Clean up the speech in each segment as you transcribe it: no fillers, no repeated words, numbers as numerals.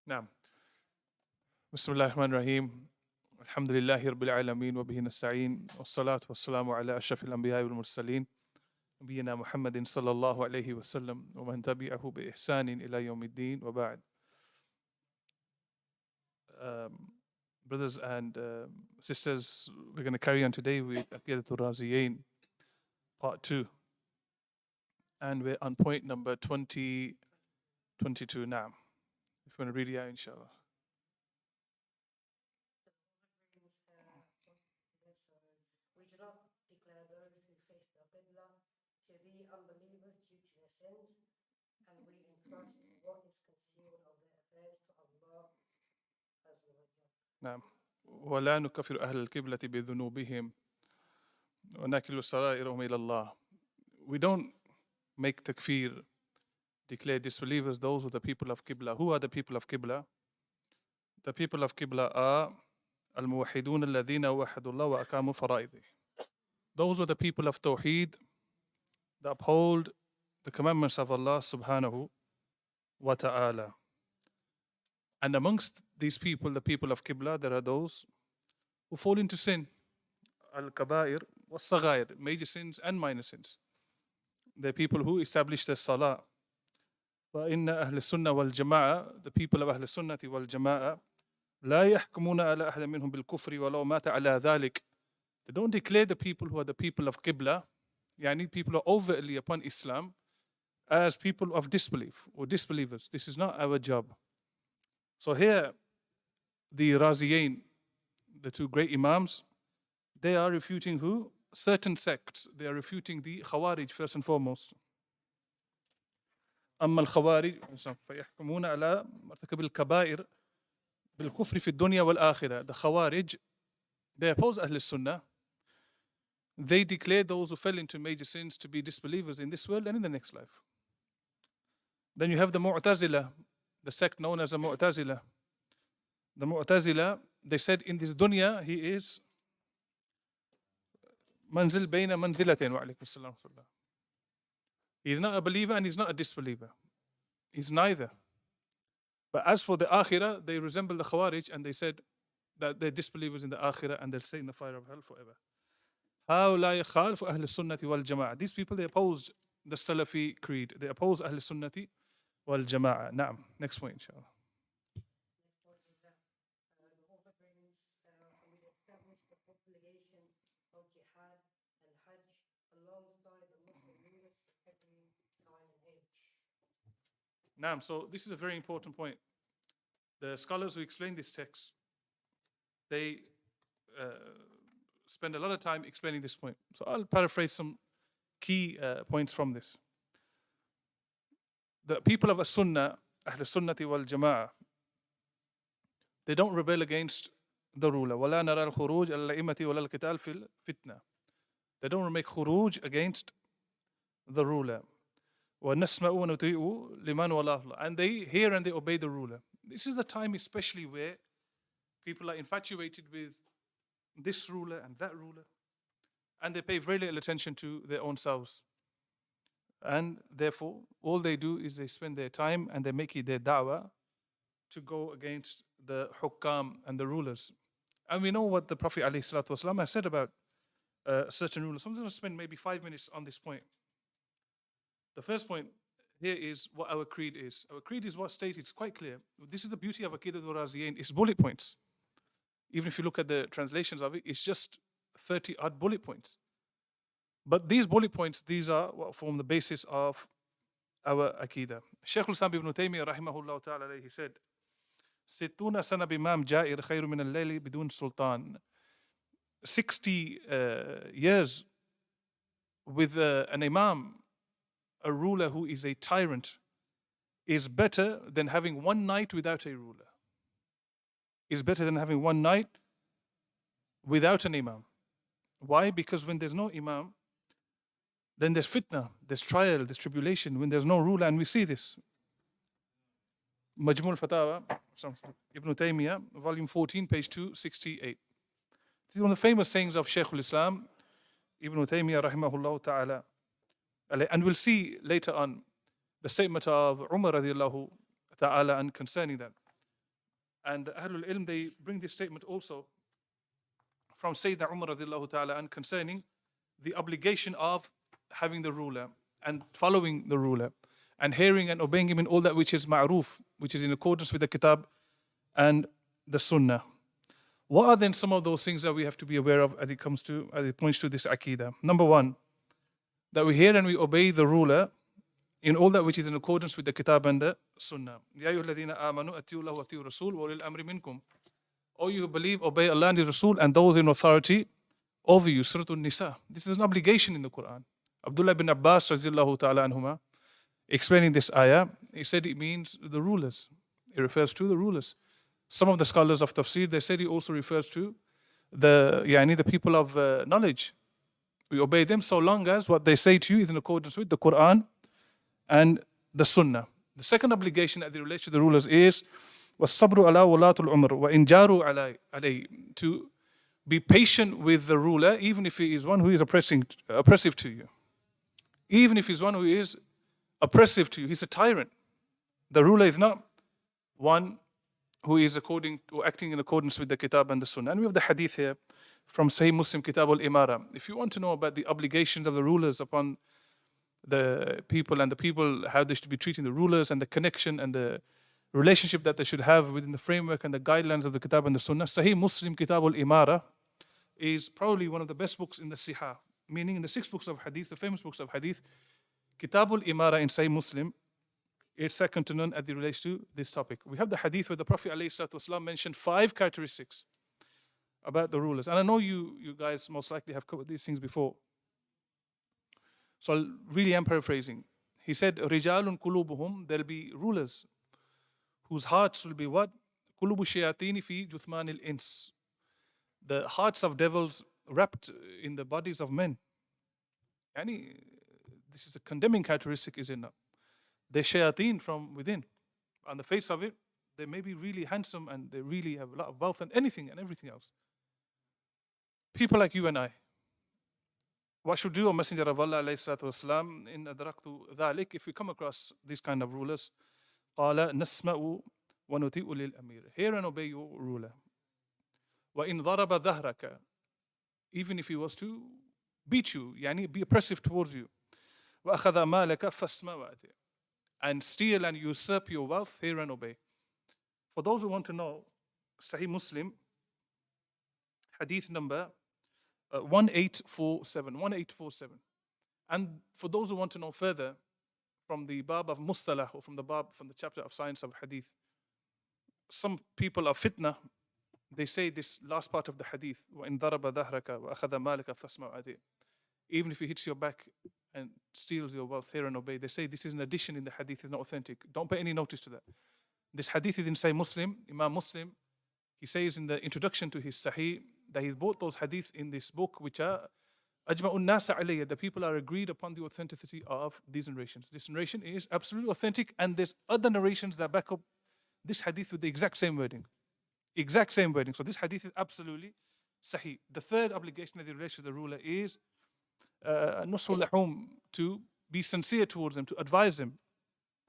نعم. بسم الله الرحمن الرحيم. الحمد لله رب العالمين وبه نستعين والصلاة والسلام على أشرف الأنبياء والمرسلين نبينا محمد صلى الله عليه وسلم ومن تبعه بإحسان إلى يوم الدين وبعد. Brothers and sisters, we're going to carry on today with Aqeedah Raaziyayn, part 2. And we're on point number 22 now. If you want to read it out, inshallah. We do not declare those who face the Qibla to be unbelievers due to their sins, and we entrust what is concealed of their affairs to Allah Azza wa Jalla. نعم. ولا نكفر أهل القبلة بذنوبهم ونكل سرائرهم إلى الله. We don't make takfir, declare disbelievers, those are the people of Qibla. Who are the people of Qibla? The people of Qibla are al-muwahidun alladhina wahadullah wa aqamu fara'idih. Those are the people of Tawheed that uphold the commandments of Allah subhanahu wa ta'ala. And amongst these people, the people of Qibla, there are those who fall into sin. Al-kaba'ir was-saghair, major sins and minor sins. They're people who establish their salah. وَإِنَّ أَهْلِ السُنَّةِ وَالْجَمَاعَةِ, the people of Ahl Sunnati wal Jama'ah, لا يحكمون على أحد منهم بالكفر ولو مات على ذلك. They don't declare the people who are the people of Qibla, yani people who are overtly upon Islam, as people of disbelief or disbelievers. This is not our job. So here, the Raaziyayn, the two great Imams, they are refuting who? Certain sects. They are refuting the Khawarij first and foremost. أما الخوارج فيحكمون على مرتكب الكبائر بالكفر في الدنيا والآخرة. The Khawarij, they oppose Ahl Sunnah. They declare those who fell into major sins to be disbelievers in this world and in the next life. Then you have the Mu'tazila, the sect known as the Mu'tazila. The Mu'tazila, they said in this dunya he is manzil bayna manzilatin wa alaykum salam. He's not a believer and he's not a disbeliever. He's neither. But as for the Akhirah, they resemble the Khawarij and they said that they're disbelievers in the Akhirah and they'll stay in the fire of hell forever. هؤلاء خالف أهل السنة والجماعة. These people, they opposed the Salafi creed. They oppose أهل السنة والجماعة. نعم. Next point, inshallah. Next point is that the author brings, we establish the obligation of jihad and hajj alongside the Muslim rulers for every time and age. Naam, so this is a very important point. The scholars who explain this text, they spend a lot of time explaining this point. So I'll paraphrase some key points from this. The people of As-Sunnah, Ahl Sunnati wal Jama'ah, they don't rebel against the ruler. وَلَا نَرَى الْخُرُوجَ الْأَئِمَّةِ وَلَا الْقِتَالِ فِي الْفِتْنَةِ. They don't make khuruj against the ruler. وَنَسْمَعُ وَنُطِيعُ لِمَنْ وَلَاهُ. And they hear and they obey the ruler. This is a time especially where people are infatuated with this ruler and that ruler, and they pay very little attention to their own selves. And therefore, all they do is they spend their time and they make it their da'wah to go against the hukam and the rulers. And we know what the Prophet ﷺ has said about certain rulers. So I'm going to spend maybe 5 minutes on this point. The first point here is what our creed is. Our creed is what stated, it's quite clear. This is the beauty of Aqeedah Raaziyayn. It's bullet points. Even if you look at the translations of it, it's just 30 odd bullet points. But these bullet points, these are what form the basis of our Aqeedah. Shaykh al-Islam ibn Taymiyyah rahimahullah ta'ala, he said, "Sittuna sana bimam ja'ir khayru min al-layli bidun sultan." 60 years with an imam, a ruler who is a tyrant, is better than having one night without a ruler. Is better than having one night without an imam. Why? Because when there's no imam, then there's fitna, there's trial, there's tribulation. When there's no ruler, and we see this. Majmu' al-Fatawa, Ibn Taymiyyah, volume 14, page 268. This is one of the famous sayings of Shaykh al-Islam, Ibn Taymiyyah rahimahullah ta'ala. And we'll see later on the statement of Umar radiallahu ta'ala and concerning that. And Ahlul Ilm, they bring this statement also from Sayyidina Umar radiallahu ta'ala and concerning the obligation of having the ruler and following the ruler and hearing and obeying him in all that which is ma'roof, which is in accordance with the kitab and the sunnah. What are then some of those things that we have to be aware of as it points to this Aqeedah? Number one, that we hear and we obey the ruler in all that which is in accordance with the kitab and the sunnah. Ya ayyuhalladhina amanu atiu Allah wa atiu Rasul wa ulil amri minkum. O you who believe, obey Allah and His Rasul and those in authority over you. Surah An-Nisa. This is an obligation in the Quran. Abdullah bin Abbas radiallahu ta'ala anhuma, explaining this ayah, he said it means the rulers. It refers to the rulers. Some of the scholars of tafsir, they said it also refers to the people of knowledge. We obey them so long as what they say to you is in accordance with the Quran and the Sunnah. The second obligation that relates to the rulers is وَالصَّبْرُ عَلَى وَلَاةُ الْعُمْرِ وَإِنْ جَارُوا عَلَيْهِ, to be patient with the ruler, even if he is one who is oppressive to you. Even if he's one who is oppressive to you, he's a tyrant. The ruler is not one who is acting in accordance with the kitab and the sunnah. And we have the hadith here from Sahih Muslim, Kitab al-Imara. If you want to know about the obligations of the rulers upon the people and the people, how they should be treating the rulers and the connection and the relationship that they should have within the framework and the guidelines of the kitab and the sunnah, Sahih Muslim, Kitab al-Imara is probably one of the best books in the Sihah, meaning in the 6 books of hadith, the famous books of hadith. Kitab al-Imara in Sahih Muslim, it's second to none as it relates to this topic. We have the hadith where the Prophet ﷺ mentioned 5 characteristics about the rulers. And I know you guys most likely have covered these things before. So I really am paraphrasing. He said, Rijalun kulubuhum, there'll be rulers whose hearts will be what? Kulubu shayatini fi juthman al-ins. The hearts of devils wrapped in the bodies of men. This is a condemning characteristic, is it not? They're shayateen from within. On the face of it, they may be really handsome and they really have a lot of wealth and anything and everything else. People like you and I. What should do, O Messenger of Allah alayhi salatu wasalam, in adraktu dhalik, if we come across these kind of rulers, قال نسمع ونطيع للأمير. Hear and obey your ruler. وإن ضرب ظهرك, even if he was to beat you, be oppressive towards you. وأخذ مالك فاسمع وأطع, and steal and usurp your wealth, hear and obey. For those who want to know, Sahih Muslim, hadith number 1847. And for those who want to know further, from the bab of mustalah, or from the chapter of science of hadith, some people of fitna, they say this last part of the hadith, وَإِن ضَرَبَ ظَهْرَكَ وَأَخَذَ مَالَكَ فَاسْمَعْ وَأَطِعْ, even if he hits your back and steals your wealth, hear and obey. They say this is an addition in the hadith, is not authentic. Don't pay any notice to that. This hadith is in Sahih Muslim. Imam Muslim, he says in the introduction to his Sahih that he bought those hadith in this book which are Ajma'un Nasa alayya. The people are agreed upon the authenticity of these narrations. This narration is absolutely authentic, and there's other narrations that back up this hadith with the exact same wording. Exact same wording. So this hadith is absolutely sahih. The third obligation that relates to the ruler is nusul lahum, to be sincere towards them, to advise them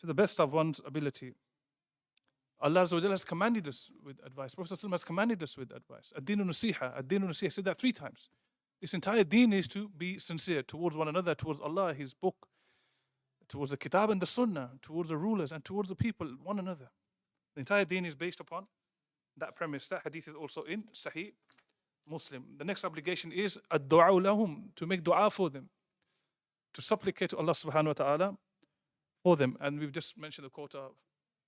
to the best of one's ability. Allah Azza wa Jalla has commanded us with advice. Prophet ﷺ has commanded us with advice. Ad-dinu nasiha. Ad-dinu nasiha. I said that 3 times. This entire deen is to be sincere towards one another, towards Allah, His book, towards the kitab and the sunnah, towards the rulers and towards the people, one another. The entire deen is based upon that premise. That hadith is also in Sahih Muslim. The next obligation is ad-du'a lahum, to make dua for them, to supplicate to Allah subhanahu wa ta'ala for them. And we've just mentioned the quote of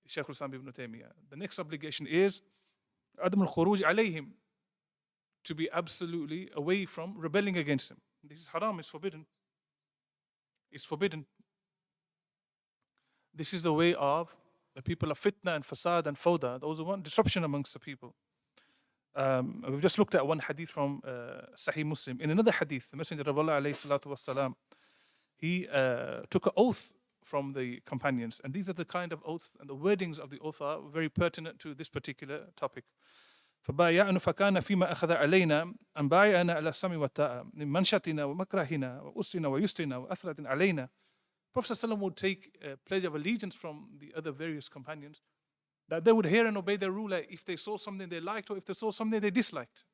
Shaykh al-Islam ibn Taymiyyah. The next obligation is adam al-khuruj alayhim, to be absolutely away from rebelling against them. This is haram, it's forbidden. It's forbidden. This is the way of the people of fitna and fasad and fawda, those who want disruption amongst the people. We've just looked at one hadith from Sahih Muslim. In another hadith, the Messenger of Allah alayhi salatu wasalam, he took an oath from the companions. And these are the kind of oaths, and the wordings of the oath are very pertinent to this particular topic. فبايعنا فكان فيما أخذ علينا أن بايعنا على السمع والطاعة من منشتنا ومكرهنا وأسرنا ويسرنا وأثرة علينا Prophet ﷺ would take a pledge of allegiance from the other various companions that they would hear and obey their ruler if they saw something they liked or if they saw something they disliked.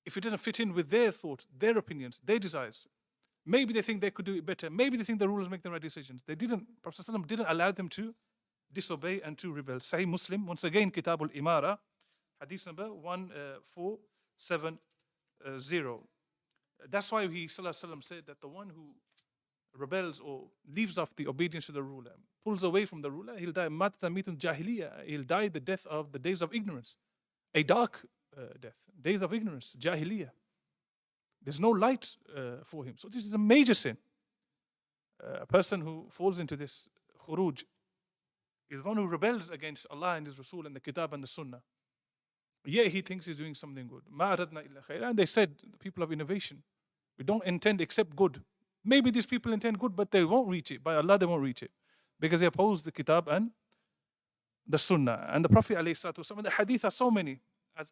If it didn't fit in with their thought, their opinions, their desires, maybe they think they could do it better. Maybe they think the rulers make the right decisions. Prophet ﷺ didn't allow them to disobey and to rebel. Sahih Muslim, once again, Kitab al-Imara, hadith number 1470. That's why he ﷺ said that the one who rebels or leaves off the obedience to the ruler, pulls away from the ruler, he'll die matatan jahiliya. He'll die the death of the days of ignorance, a dark death, days of ignorance, jahiliya. There's no light for him. So this is a major sin. A person who falls into this khuruj is one who rebels against Allah and His Rasul and the Kitab and the Sunnah. Yeah, he thinks he's doing something good. Ma aradna illa khair. And they said, the people of innovation, we don't intend except good. Maybe these people intend good, but they won't reach it. By Allah, they won't reach it. Because they oppose the Kitab and the Sunnah. And the Prophet ﷺ, the hadith are so many.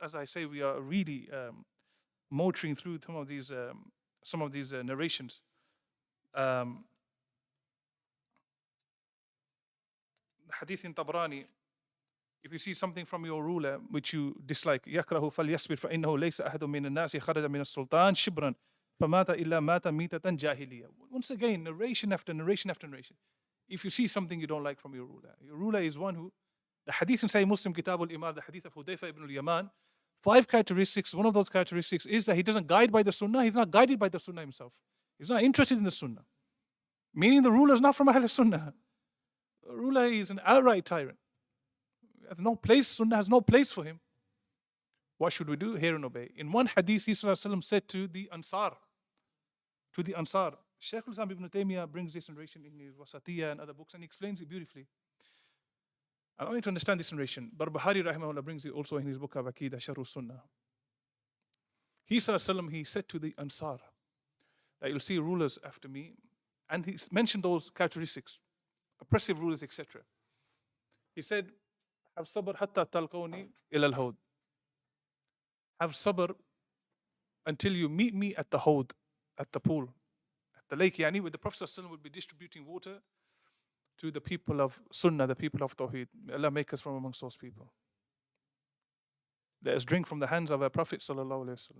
As I say, we are really motoring through some of these narrations. Hadith in Tabrani, if you see something from your ruler which you dislike, يَكْرَهُ فَلْيَصْبِرْ فَإِنَّهُ لَيْسَ أَحَدٌ مِّنَ النَّاسِ خَرَجَ مِنَ السُّلْطَانِ شِبْرًا فَمَاتَ إِلَّا مَاتَ مِيتَةً جَاهِلِيَّةً. Once again, narration after narration after narration. If you see something you don't like from your ruler is one who, the hadith in Sahih Muslim, Kitab al-Imam, the hadith of Hudayfa ibn al-Yaman, 5 characteristics, one of those characteristics is that he doesn't guide by the Sunnah, he's not guided by the Sunnah himself. He's not interested in the Sunnah. Meaning the ruler is not from Ahl Sunnah. The ruler is an outright tyrant. Has no place, Sunnah has no place for him. What should we do? Hear and obey. In one hadith, he said to the Ansar, Shaykh al-Islam ibn Taymiyyah brings this narration in his Wasatiyah and other books and he explains it beautifully. I don't need to understand this narration. Barbahari rahimahullah brings it also in his book of Aqeedah, Sharh Sunnah. He said to the Ansar that you'll see rulers after me, and he mentioned those characteristics, oppressive rulers, etc. He said, have sabr hatta talqawni ila al-hawd. Have sabr until you meet me at the hawd, at the pool, at the lake, where the Prophet ﷺ would be distributing water to the people of Sunnah, the people of Tawheed. May Allah make us from amongst those people. Let us drink from the hands of our Prophet ﷺ.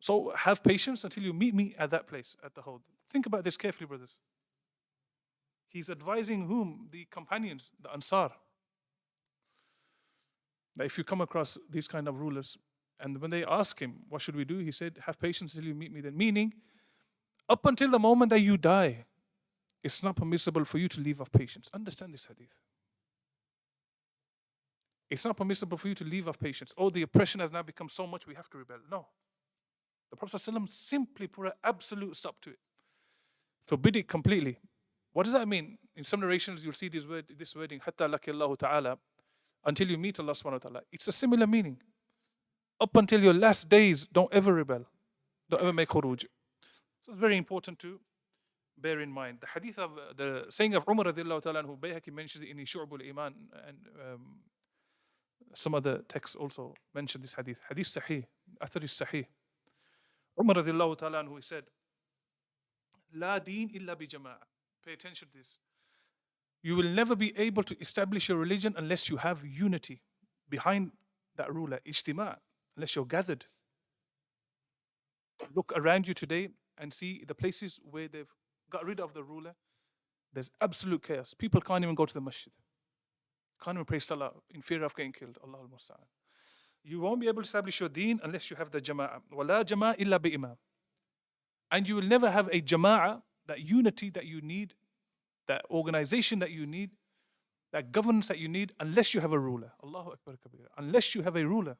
So have patience until you meet me at that place, at the hawd. Think about this carefully, brothers. He's advising whom? The companions, the Ansar. That if you come across these kind of rulers, and when they ask him, what should we do? He said, have patience until you meet me then. Meaning, up until the moment that you die, it's not permissible for you to leave off patience. Understand this hadith. It's not permissible for you to leave off patience. Oh, the oppression has now become so much we have to rebel. No. The Prophet ﷺ simply put an absolute stop to it. Forbid it completely. What does that mean? In some narrations, you'll see this wording, Hatta laki Allahu ta'ala, until you meet Allah subhanahu wa ta'ala. It's a similar meaning. Up until your last days, don't ever rebel. Don't ever make khuruj. So it's very important to bear in mind. The hadith of the saying of Umar radiallahu ta'ala, who Bayhaqi mentions it in his Shu'ab al-Iman, and some other texts also mention this hadith. Hadith sahih, athar is sahih. Umar radiallahu ta'ala, who said, La deen illa bi jama'ah. Pay attention to this. You will never be able to establish your religion unless you have unity behind that ruler, ijtima', unless you're gathered. Look around you today and see the places where they've got rid of the ruler. There's absolute chaos. People can't even go to the masjid. Can't even pray salah in fear of getting killed. Allahul Musta'an. You won't be able to establish your deen unless you have the jama'ah. وَلَا جَمَاءَ إِلَّا بِإِمَامٍ. And you will never have a jama'ah, that unity that you need, that organization that you need, that governance that you need, unless you have a ruler. Allahu Akbar kabira. Unless you have a ruler.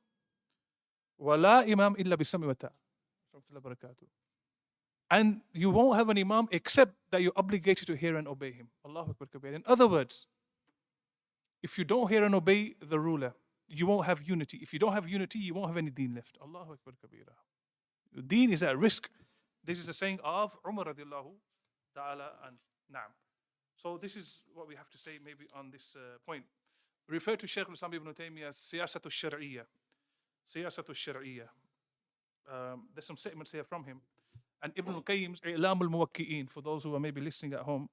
وَلَا إِمَامٍ إِلَّا بِسَمْعِ وَالطَّاعَةِ. And you won't have an imam except that you're obligated to hear and obey him. Allahu Akbar kabira. In other words, if you don't hear and obey the ruler, you won't have unity. If you don't have unity, you won't have any deen left. Allahu Akbar kabira. Deen is at risk. This is a saying of Umar radiallahu ta'ala and na'am. So this is what we have to say maybe on this point. Refer to Shaykh al-Islam ibn Taymiyyah's Siyasat al-Shar'iyyah. Siyasat al-Shar'iyyah. There's some statements here from him. And Ibn al-Qayyim's I'lam al-Muwakki'een, for those who are maybe listening at home,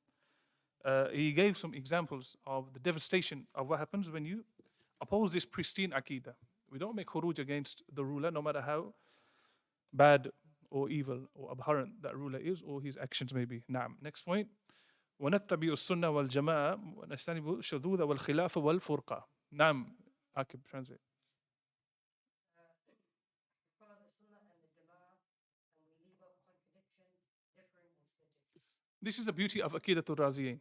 he gave some examples of the devastation of what happens when you oppose this pristine Aqeedah. We don't make khuruj against the ruler, no matter how bad or evil or abhorrent that ruler is or his actions may be. Naam. Next point. ونتبع السنة والجماعة ونجتنب الشذوذ والخلاف والفرقة. نعم. Akib, translate. We follow the Sunnah and the Jama'ah, and we leave out contradiction, differing, and splitting. This is the beauty of Aqeedah Raaziyayn.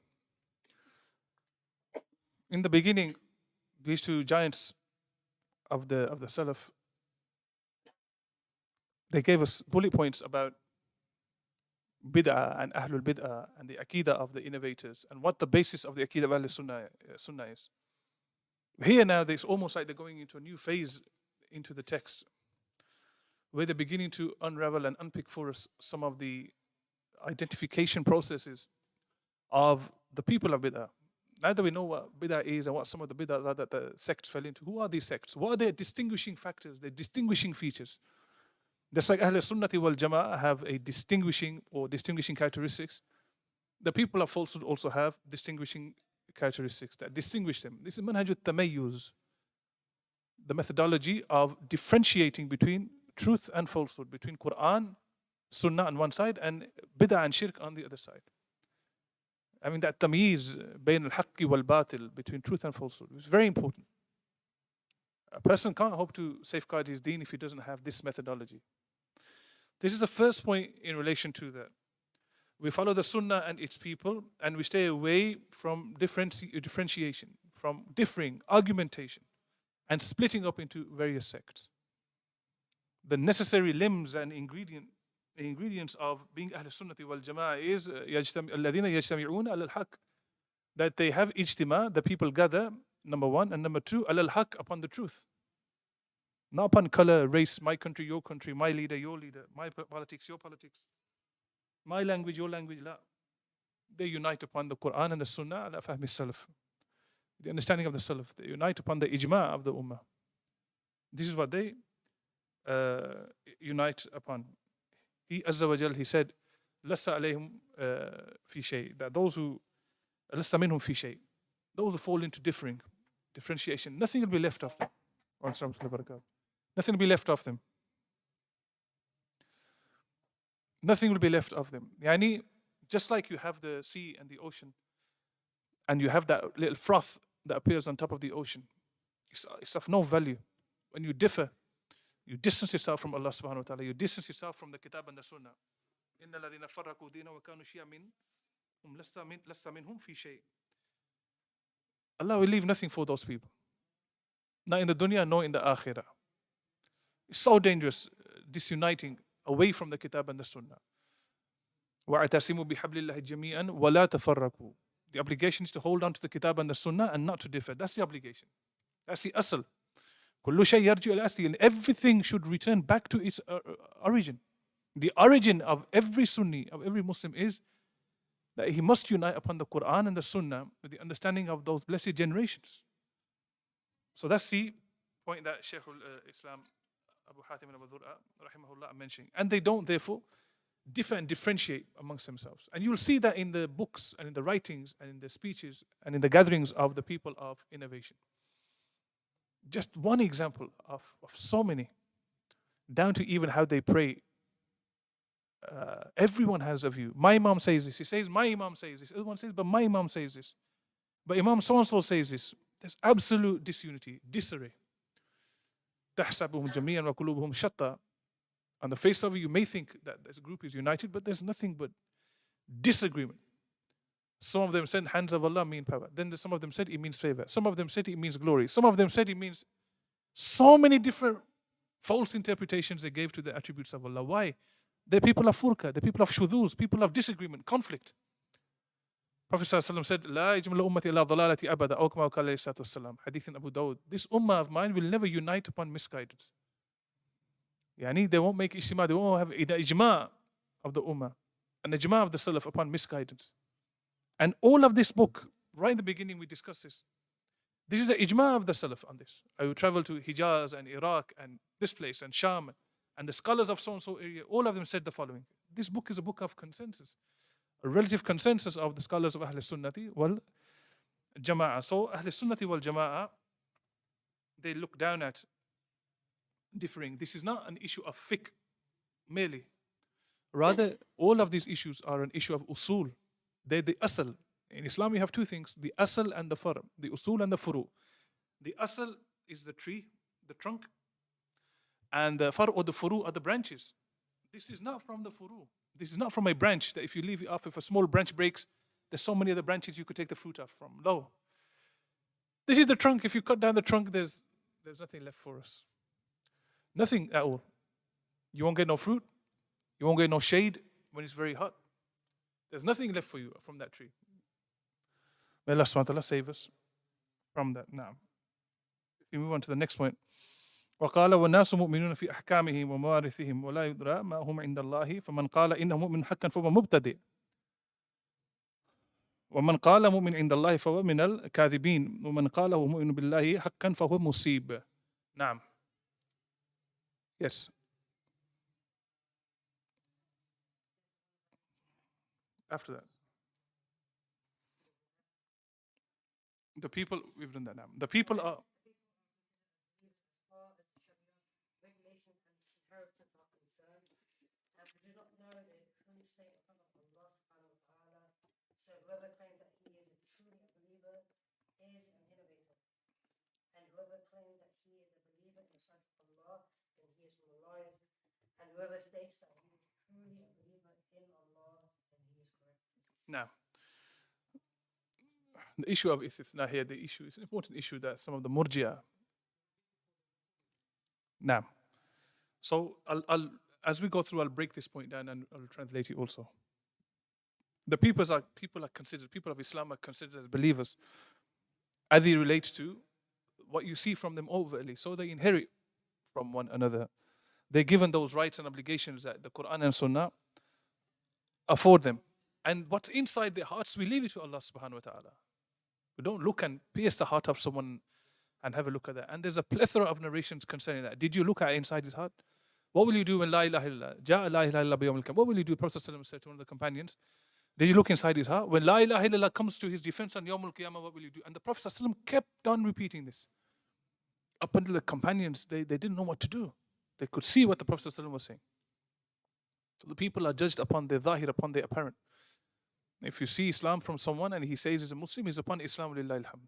In the beginning, these two giants of the Salaf, they gave us bullet points about bid'ah and ahlul bid'ah and the Aqeedah of the innovators and what the basis of the Aqeedah of Sunnah is. Here now, it's almost like they're going into a new phase into the text, where they're beginning to unravel and unpick for us some of the identification processes of the people of bid'ah. Now that we know what bid'ah is and what some of the bid'ah are that the sects fell into, who are these sects? What are their distinguishing factors, their distinguishing features? Just like Ahl Sunnati wal Jama'ah have a distinguishing characteristics, the people of falsehood also have distinguishing characteristics that distinguish them. This is manhaj al-tamayyuz, the methodology of differentiating between truth and falsehood, between Quran, Sunnah on one side and bid'ah and shirk on the other side. I mean, that tamyiz bayn al-haqqi wal-batil, between truth and falsehood, is very important. A person can't hope to safeguard his deen if he doesn't have this methodology. This is the first point in relation to that. We follow the Sunnah and its people, and we stay away from differentiation, from differing, argumentation, and splitting up into various sects. The necessary limbs and ingredients of being Ahl Sunnati wal Jama'ah is الَّذِينَ يَجْتَمِعُونَ عَلَى الْحَقِّ, that they have ijtima, the people gather, number one, and number two, عَلَى الْحَقِّ, upon the truth. Not upon color, race, my country, your country, my leader, your leader, my politics, your politics, my language, your language. La. They unite upon the Quran and the Sunnah, ala fahmi salaf, the understanding of the salaf. They unite upon the ijma of the ummah. This is what they unite upon. He Azza wa Jal, he said, لَسَّ عَلَيْهِمْ فِي شَيْءٍ, that those who لَسَّ مِنْهُمْ فِي شَيْءٍ, those who fall into differentiation, nothing will be left of them. Nothing will be left of them. Nothing will be left of them. Yani, just like you have the sea and the ocean, and you have that little froth that appears on top of the ocean, it's of no value. When you differ, you distance yourself from Allah subhanahu wa ta'ala, you distance yourself from the Kitab and the Sunnah. إِنَّ الَّذِينَ فَرَّقُوا دِينَهُمْ وَكَانُوا شِيَعًا لَسَّ مِنْهُمْ فِي شَيْءٍ. Allah will leave nothing for those people. Not in the dunya, nor in the akhirah. It's so dangerous, disuniting away from the Kitab and the Sunnah. وَاعْتَصِمُوا بِحَبْلِ اللَّهِ جَمِيعًا وَلَا تَفَرَّقُوا. The obligation is to hold on to the Kitab and the Sunnah and not to differ. That's the obligation. That's the asl. كُلُّ شَيْءٍ يَرْجِعُ إِلَى أَصْلِهِ. And everything should return back to its origin. The origin of every Sunni, of every Muslim, is that he must unite upon the Quran and the Sunnah with the understanding of those blessed generations. So that's the point that Shaykh al-Islam Abu Hatim al Zur'a rahimahullah mentioning. And they don't therefore differ and differentiate amongst themselves. And you'll see that in the books and in the writings and in the speeches and in the gatherings of the people of innovation. Just one example of so many, down to even how they pray. Everyone has a view. My Imam says this. He says, my Imam says this. Everyone says, but my Imam says this. But Imam so-and-so says this. There's absolute disunity, disarray. تَحْسَبُهُمْ جَمِيعًا وَقُلُوبُهُمْ شَتَّى. On the face of it, you may think that this group is united, but there's nothing but disagreement. Some of them said hands of Allah mean power. Then some of them said it means favor. Some of them said it means glory. Some of them said it means so many different false interpretations they gave to the attributes of Allah. Why? They're people of furqa, they're people of shuduz, people of disagreement, conflict. Prophet ﷺ said, لا يجمل أمتي إلا ضلالة أبدا أو كما قال عليه الصلاة والسلام. Hadith in Abu Dawud. This ummah of mine will never unite upon misguidance. Yani, they won't make ijma, they won't have ijma of the ummah, an ijma of the salaf upon misguidance. And all of this book, right in the beginning we discussed this. This is an ijma of the salaf on this. I will travel to Hijaz and Iraq and this place and Sham, and the scholars of so-and-so area, all of them said the following. This book is a book of consensus, a relative consensus of the scholars of Ahl Sunnati wal Jama'ah. So Ahl Sunnati wal Jama'ah, they look down at differing. This is not an issue of fiqh merely. Rather, all of these issues are an issue of usul. They're the asal. In Islam, we have two things, the asal and the far, the usul and the furu. The asal is the tree, the trunk, and the far or the furu are the branches. This is not from the furu. This is not from a branch that if you leave it off, if a small branch breaks, there's so many other branches you could take the fruit off from. No. This is the trunk. If you cut down the trunk, there's nothing left for us. Nothing at all. You won't get no fruit. You won't get no shade when it's very hot. There's nothing left for you from that tree. May Allah subhanahu wa ta'ala save us from that. Now, if we move on to the next point. وقال والناس مؤمنون في أحكامهم وموارثهم ولا يدرى ما هم عند الله فمن قال إنه مؤمن حقا فهو مبتدئ ومن قال مؤمن عند الله فهو من الكاذبين ومن قال هو مؤمن بالله حقا فهو مصيب. نعم. Yes. After that. The people, we've done that now. The people are. Regulations and inheritance are concerned, and we do not know the true state of Allah subhanahu wa ta'ala. So whoever claims that he is a truly a believer is an innovator. And whoever claims that he is a believer in the sight of Allah, then he is from a liar. And whoever states that he is truly a believer in Allah, then he is correct. Now, the issue of istithna here, the issue is an important issue that some of the murji'ah. Now, so as we go through, I'll break this point down and I'll translate it also. The people of Islam are considered as believers as they relate to what you see from them overtly. So they inherit from one another. They're given those rights and obligations that the Quran and Sunnah afford them. And what's inside their hearts, we leave it to Allah subhanahu wa ta'ala. We don't look and pierce the heart of someone and have a look at that. And there's a plethora of narrations concerning that. Did you look at inside his heart? What will you do when la ilaha illallah? Ja'a la ilaha illallah biyawm al-qiyamah. What will you do? Prophet ﷺ said to one of the companions, did you look inside his heart? When la ilaha illallah comes to his defense on Yawm al-Qiyamah, what will you do? And the Prophet ﷺ kept on repeating this. Up until the companions, they didn't know what to do. They could see what the Prophet ﷺ was saying. So the people are judged upon their zahir, upon their apparent. If you see Islam from someone and he says he's a Muslim, he's upon Islam, lillahi alhamd.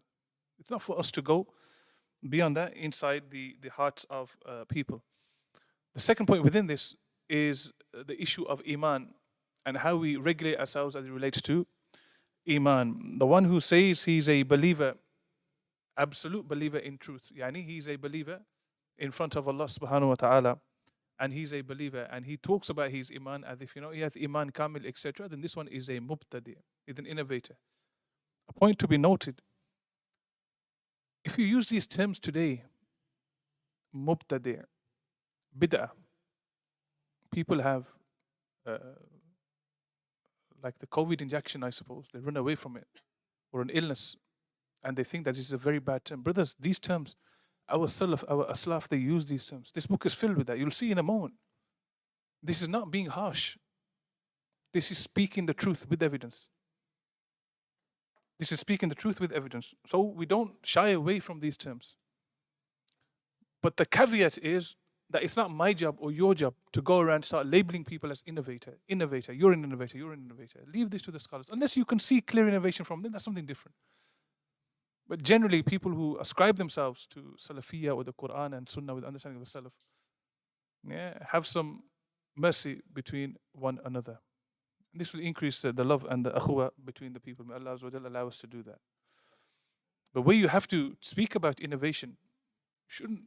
It's not for us to go beyond that inside the hearts of people. The second point within this is the issue of Iman and how we regulate ourselves as it relates to Iman. The one who says he's a believer, absolute believer in truth, yani he's a believer in front of Allah subhanahu wa ta'ala, and he's a believer, and he talks about his Iman as if, he has Iman Kamil, etc., then this one is a mubtadi, is an innovator. A point to be noted, if you use these terms today, mubtadi', bid'ah, people have, like the COVID injection, I suppose, they run away from it, or an illness, and they think that this is a very bad term. Brothers, these terms, our salaf, our aslaf, they use these terms. This book is filled with that. You'll see in a moment. This is not being harsh. This is speaking the truth with evidence. This is speaking the truth with evidence. So we don't shy away from these terms. But the caveat is that it's not my job or your job to go around and start labeling people as innovator, you're an innovator, you're an innovator. Leave this to the scholars. Unless you can see clear innovation from them, that's something different. But generally, people who ascribe themselves to Salafiyya or the Quran and Sunnah with understanding of the Salaf, have some mercy between one another. And this will increase the love and the akhuwa between the people. May Allah Azza wa Jalla allow us to do that. But where you have to speak about innovation, shouldn't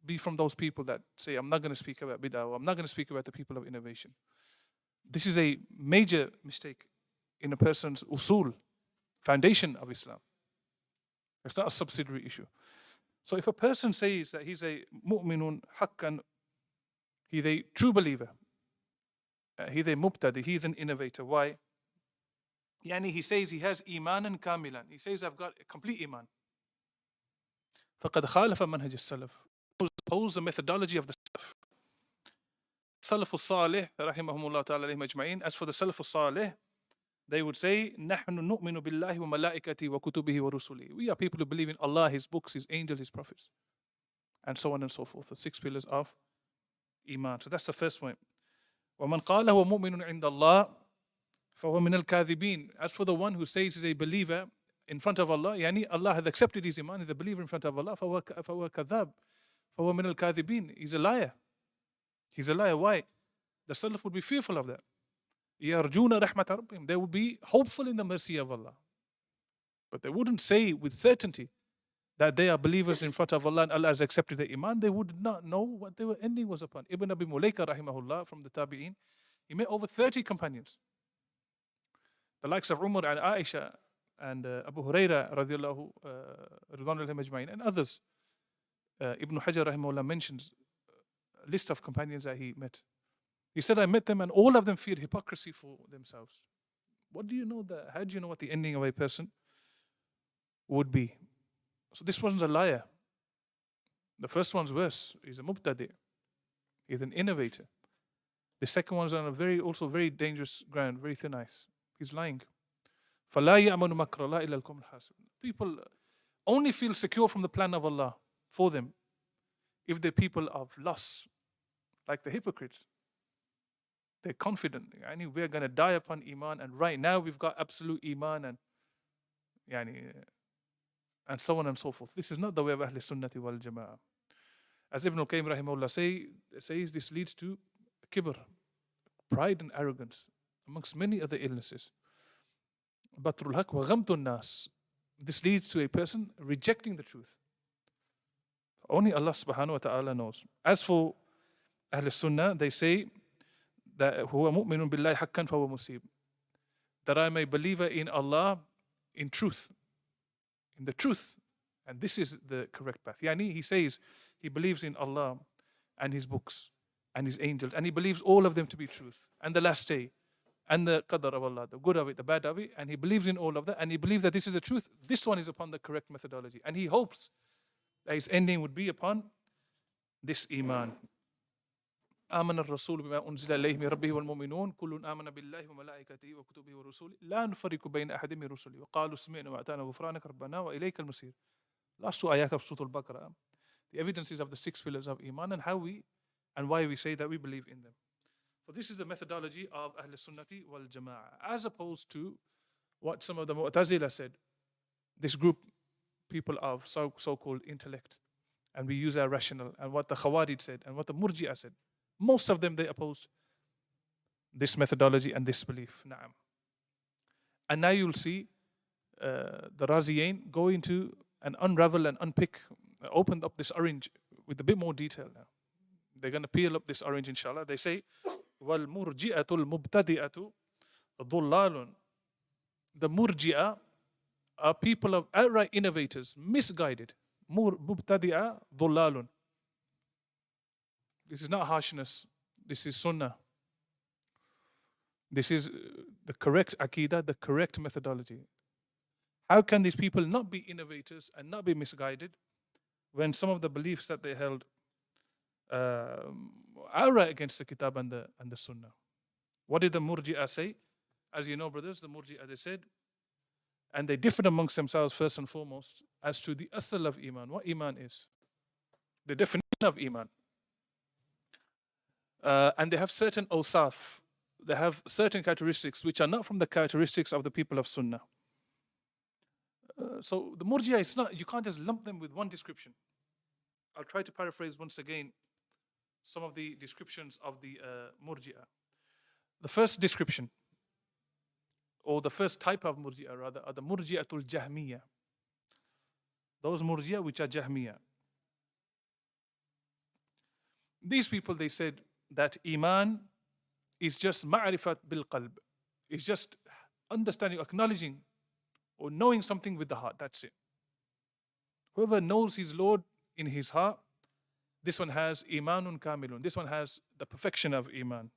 be from those people that say, I'm not going to speak about bid'ah, or I'm not going to speak about the people of innovation. This is a major mistake in a person's usul, foundation of Islam. It's not a subsidiary issue. So if a person says that he's a mu'minun haqqan, he's a true believer, he's a mubtadi, he's an innovator. Why? Yani he says he has imanan kamilan. He says, I've got a complete iman. فَقَدْ خَالَفَ مَنْهَجِ السَّلَفِ. Oppose the methodology of the Salaf. Salafus Salih, rahimahumullah ta'ala alayhim ajma'in, as for the Salafus Salih, they would say, نَحْنُ نُؤْمِنُ بِاللَّهِ وَمَلَائِكَتِهِ وَكُتُبِهِ وَرُسُلِهِ. We are people who believe in Allah, His books, His angels, His prophets, and so on and so forth. The 6 pillars of Iman. So that's the first point. وَمَنْ قَالَ هُوَ مُؤْمِنٌ عِنْدَ اللَّهِ فَهُوَ مِنَ الْكَاذِبِينَ. As for the one who says he's a believer in front of Allah, yani Allah has accepted his Iman, he's a believer in front of Allah, فَهُوَ كَذَّاب فَهُوَ مِنَ الْكَاذِبِينَ. He's a liar. He's a liar. Why? The Salaf would be fearful of that. يَرْجُونَ رَحْمَةَ رَبِّهِمْ. They would be hopeful in the mercy of Allah. But they wouldn't say with certainty that they are believers in front of Allah and Allah has accepted their Iman. They would not know what their ending was upon. Ibn Abi Mulaika rahimahullah from the Tabi'een, he met over 30 companions. The likes of Umar and Aisha and Abu Huraira radiallahu ajma'in and others. Ibn Hajar rahimahullah mentions a list of companions that he met. He said, I met them and all of them feared hypocrisy for themselves. What do you know that? How do you know what the ending of a person would be? So this one's a liar. The first one's worse. He's a mubtadi'. He's an innovator. The second one's on a also very dangerous ground, very thin ice. He's lying. فَلَا يَأْمَنُ مَكْرَ اللَّهِ إِلَّا الْقَوْمُ الْخَاسِرُونَ. People only feel secure from the plan of Allah for them if they're people of loss, like the hypocrites. They're confident. Yani, we're going to die upon Iman, and right now we've got absolute Iman, and and so on and so forth. This is not the way of Ahl Sunnati wal Jama'ah. As Ibn al-Qayyim rahimahullah says, this leads to kibr, pride and arrogance, amongst many other illnesses. Batrul haq wa ghamtun nas. This leads to a person rejecting the truth. Only Allah subhanahu wa ta'ala knows. As for Ahl Sunnah, they say that huwa mu'minun billahi haqqan fa huwa musib. That I am a believer in Allah in truth. In the truth, and this is the correct path. Yani, he says he believes in Allah and His books and His angels, and he believes all of them to be truth, and the last day, and the qadar of Allah, the good of it, the bad of it, and he believes in all of that, and he believes that this is the truth. This one is upon the correct methodology, and he hopes that his ending would be upon this Iman. آمن الرسول بما أنزل إليه من ربه والمؤمنون كل آمن بالله وملائكته وكتبه ورسله لا نفرق بين أحد من رسله وقالوا سمعنا وأطعنا غفرانك ربنا وإليك المصير. Last 2 ayat of Surah Al-Baqarah, the evidences of the 6 pillars of Iman and how we and why we say that we believe in them. So this is the methodology of Ahl Sunnati wal Jama'ah, as opposed to what some of the Mu'tazila said. This group, people of so-called intellect, and we use our rational, and what the Khawarij said, and what the Murji'ah said. Most of them, they opposed this methodology and this belief. Na'am. And now you'll see the Raaziyayn go into and unravel and unpick, open up this orange with a bit more detail now. They're going to peel up this orange, inshallah. They say, وَالْمُرْجِئَةُ الْمُبْتَدِئَةُ ضُلَّالٌ. The Murji'ah are people of outright innovators, misguided. مُبْتَدِئَةُ ضُلَّالٌ. This is not harshness. This is sunnah. This is the correct Aqeedah, the correct methodology. How can these people not be innovators and not be misguided when some of the beliefs that they held are right against the Kitab and the Sunnah? What did the Murji'ah say? As you know, brothers, the Murji'ah, they said, and they differed amongst themselves first and foremost as to the asl of Iman, what Iman is, the definition of Iman. And they have certain awsaf, they have certain characteristics which are not from the characteristics of the people of Sunnah. So the Murji'ah is not, you can't just lump them with one description. I'll try to paraphrase once again some of the descriptions of the Murji'ah. The first description, or the first type of Murji'ah rather, are the Murji'atul Jahmiyyah. Those Murji'ah which are Jahmiyyah. These people, they said that Iman is just ma'rifat bil qalb. It's just understanding, acknowledging, or knowing something with the heart. That's it. Whoever knows his Lord in his heart, this one has Imanun Kamilun. This one has the perfection of Iman.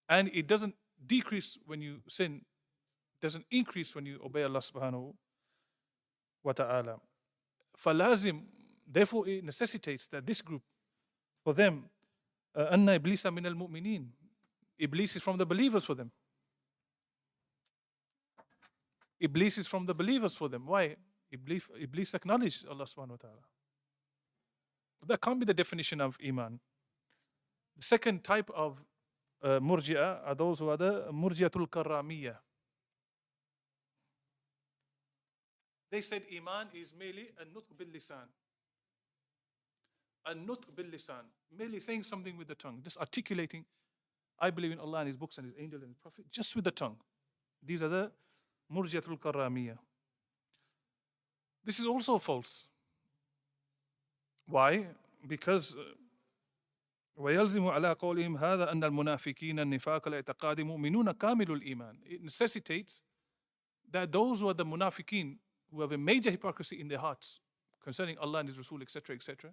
And it doesn't decrease when you sin. It doesn't increase when you obey Allah subhanahu wa ta'ala. Falazim, therefore it necessitates that this group, for them, أن إبليس من المؤمنين. Iblis is from the believers for them. Iblis is from the believers for them. Why? Iblis acknowledged Allah subhanahu wa ta'ala. That can't be the definition of Iman. The second type of Murji'ah are those who are the Murji'atul Karramiyah. They said Iman is merely a nutq bil lisan. A nutq bil lisan. Merely saying something with the tongue. Just articulating, I believe in Allah and His books and His angel and His Prophet, just with the tongue. These are the Murji'atul Karramiyah. This is also false. Why? Because ويلزم على قولهم هذا أن المنافقين النفاق الاعتقادي مؤمنون كامل الإيمان. It necessitates that those who are the munafiqeen, who have a major hypocrisy in their hearts concerning Allah and His Rasul, etc., etc.,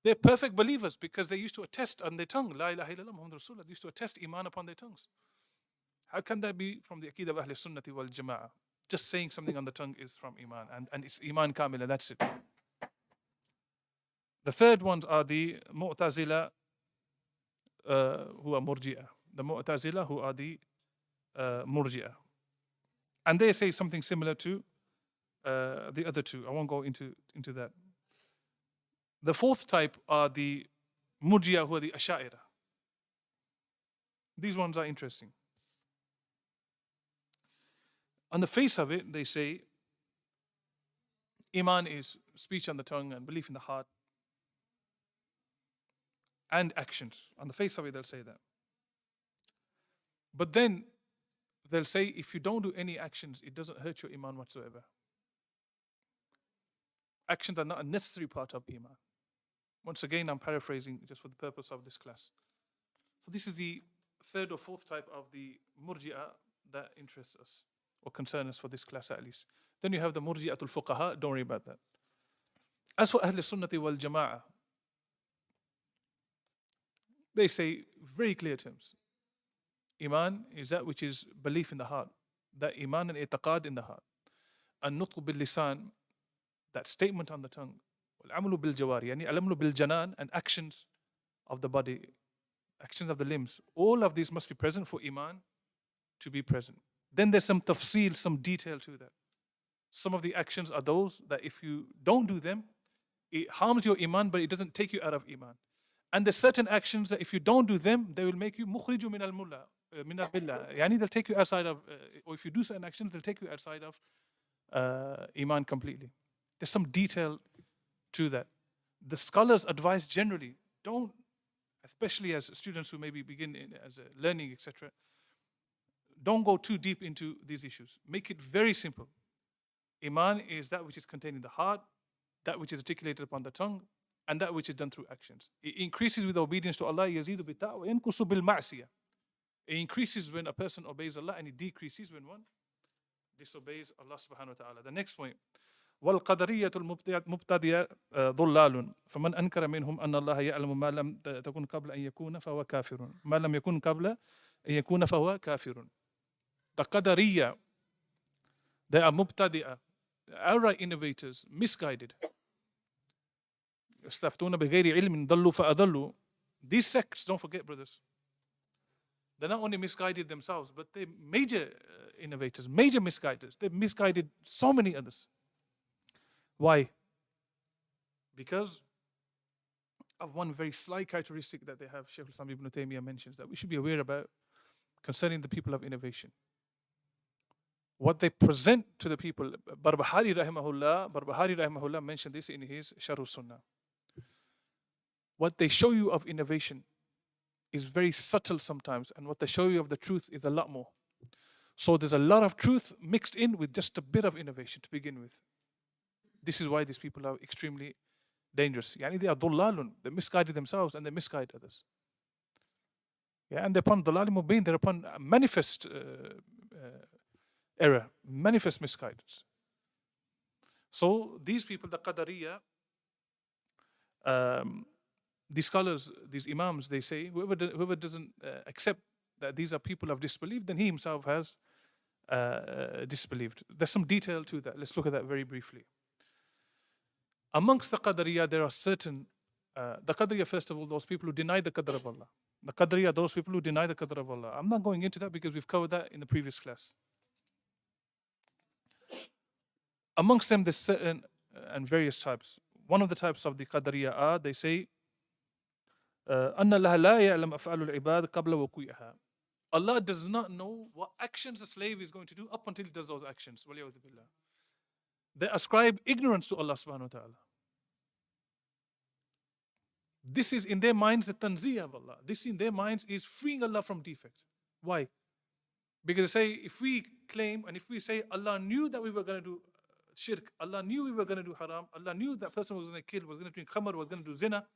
they're perfect believers because they used to attest on their tongue, La ilaha illallah Muhammad Rasulullah, they used to attest Iman upon their tongues. How can that be from the Aqeedah of Ahl Sunnati wal Jama'ah? Just saying something on the tongue is from Iman, and it's Iman Kamila, that's it. The third ones are the Mu'tazila who are Murji'ah. The Mu'tazila who are the Murji'ah. And they say something similar to the other two. I won't go into that. The fourth type are the Murji'ah who are the Asha'ira. These ones are interesting. On the face of it, they say Iman is speech on the tongue and belief in the heart and actions. On the face of it, they'll say that. But then they'll say if you don't do any actions, it doesn't hurt your Iman whatsoever. Actions are not a necessary part of Iman. Once again, I'm paraphrasing just for the purpose of this class. So this is the third or fourth type of the Murji'ah that interests us or concern us for this class at least. Then you have the Murji'atul Fuqaha, don't worry about that. As for Ahl Sunnati wal Jama'ah, they say very clear terms. Iman is that which is belief in the heart. That Iman and i'taqad in the heart. An-nutq bil lisan, that statement on the tongue. Al-amlu bil jawari, yani al-amlu bil janan, and actions of the body, actions of the limbs. All of these must be present for Iman to be present. Then there's some tafsil, some detail to that. Some of the actions are those that if you don't do them, it harms your Iman, but it doesn't take you out of Iman. And there's certain actions that if you don't do them, they will make you mukhriju min al-mulla, min al-billah. Yani they'll take you outside of, or if you do certain actions, they'll take you outside of Iman completely. There's some detail to that. The scholars advise generally, don't, especially as students who maybe begin as a learning, etc., don't go too deep into these issues. Make it very simple. Iman is that which is contained in the heart, that which is articulated upon the tongue, and that which is done through actions. It increases with obedience to Allah, yazidu bi-ta'wa yankusu bil-ma'siyah. It increases when a person obeys Allah, and it decreases when one disobeys Allah subhanahu wa ta'ala. The next point, وَالْقَدَرِيَّةُ الْمُبْتَدِيَةُ ضُلَّالٌ فَمَنْ أَنْكَرَ مِنْهُمْ أَنَّ اللَّهَ يَعْلَمُ مَا لَمْ تَكُنْ قَبْلَ أَنْ يَكُونَ فَهُوَ كَافِرٌ مَا لَمْ يَكُنْ قَبْلَ أَنْ يَكُونَ فَهُوَ كَافِرٌ. The Qadariyya, they are mubtadi'ah, outright innovators, misguided. يستفتون بغير علم ضلوا فأضلوا. These sects, don't forget, brothers, they're not only misguided themselves, but they're major innovators, major misguiders. They've misguided so many others. Why? Because of one very slight characteristic that they have, Shaykh al-Islam Ibn Taymiyyah mentions, that we should be aware about concerning the people of innovation. What they present to the people, Barbahari rahimahullah mentioned this in his Sharh Sunnah. What they show you of innovation is very subtle sometimes, and what they show you of the truth is a lot more. So there's a lot of truth mixed in with just a bit of innovation to begin with. This is why these people are extremely dangerous. Yani they are dullalun, they misguided themselves and they misguide others. Yeah, and they're upon dalalim mubin, they're upon manifest error, manifest misguidance. So these people, the Qadariyya, these scholars, these imams, they say, whoever doesn't accept that these are people of disbelief, then he himself has disbelieved. There's some detail to that. Let's look at that very briefly. Amongst the Qadariyya, there are certain The Qadriya, first of all, those people who deny the Qadr of Allah. The Qadriya, those people who deny the Qadr of Allah. I'm not going into that because we've covered that in the previous class. Amongst them, there's certain and various types. One of the types of the Qadriya are, they say, أن الله لا يعلم أفعال العباد قبل وقوعها. Allah does not know what actions a slave is going to do up until he does those actions. They ascribe ignorance to Allah subhanahu wa ta'ala. This is in their minds the tanzih of Allah. This in their minds is freeing Allah from defect. Why? Because they say, if we claim and if we say Allah knew that we were going to do shirk, Allah knew we were going to do haram, Allah knew that person was going to kill, was going to drink khamr, was going to do zina,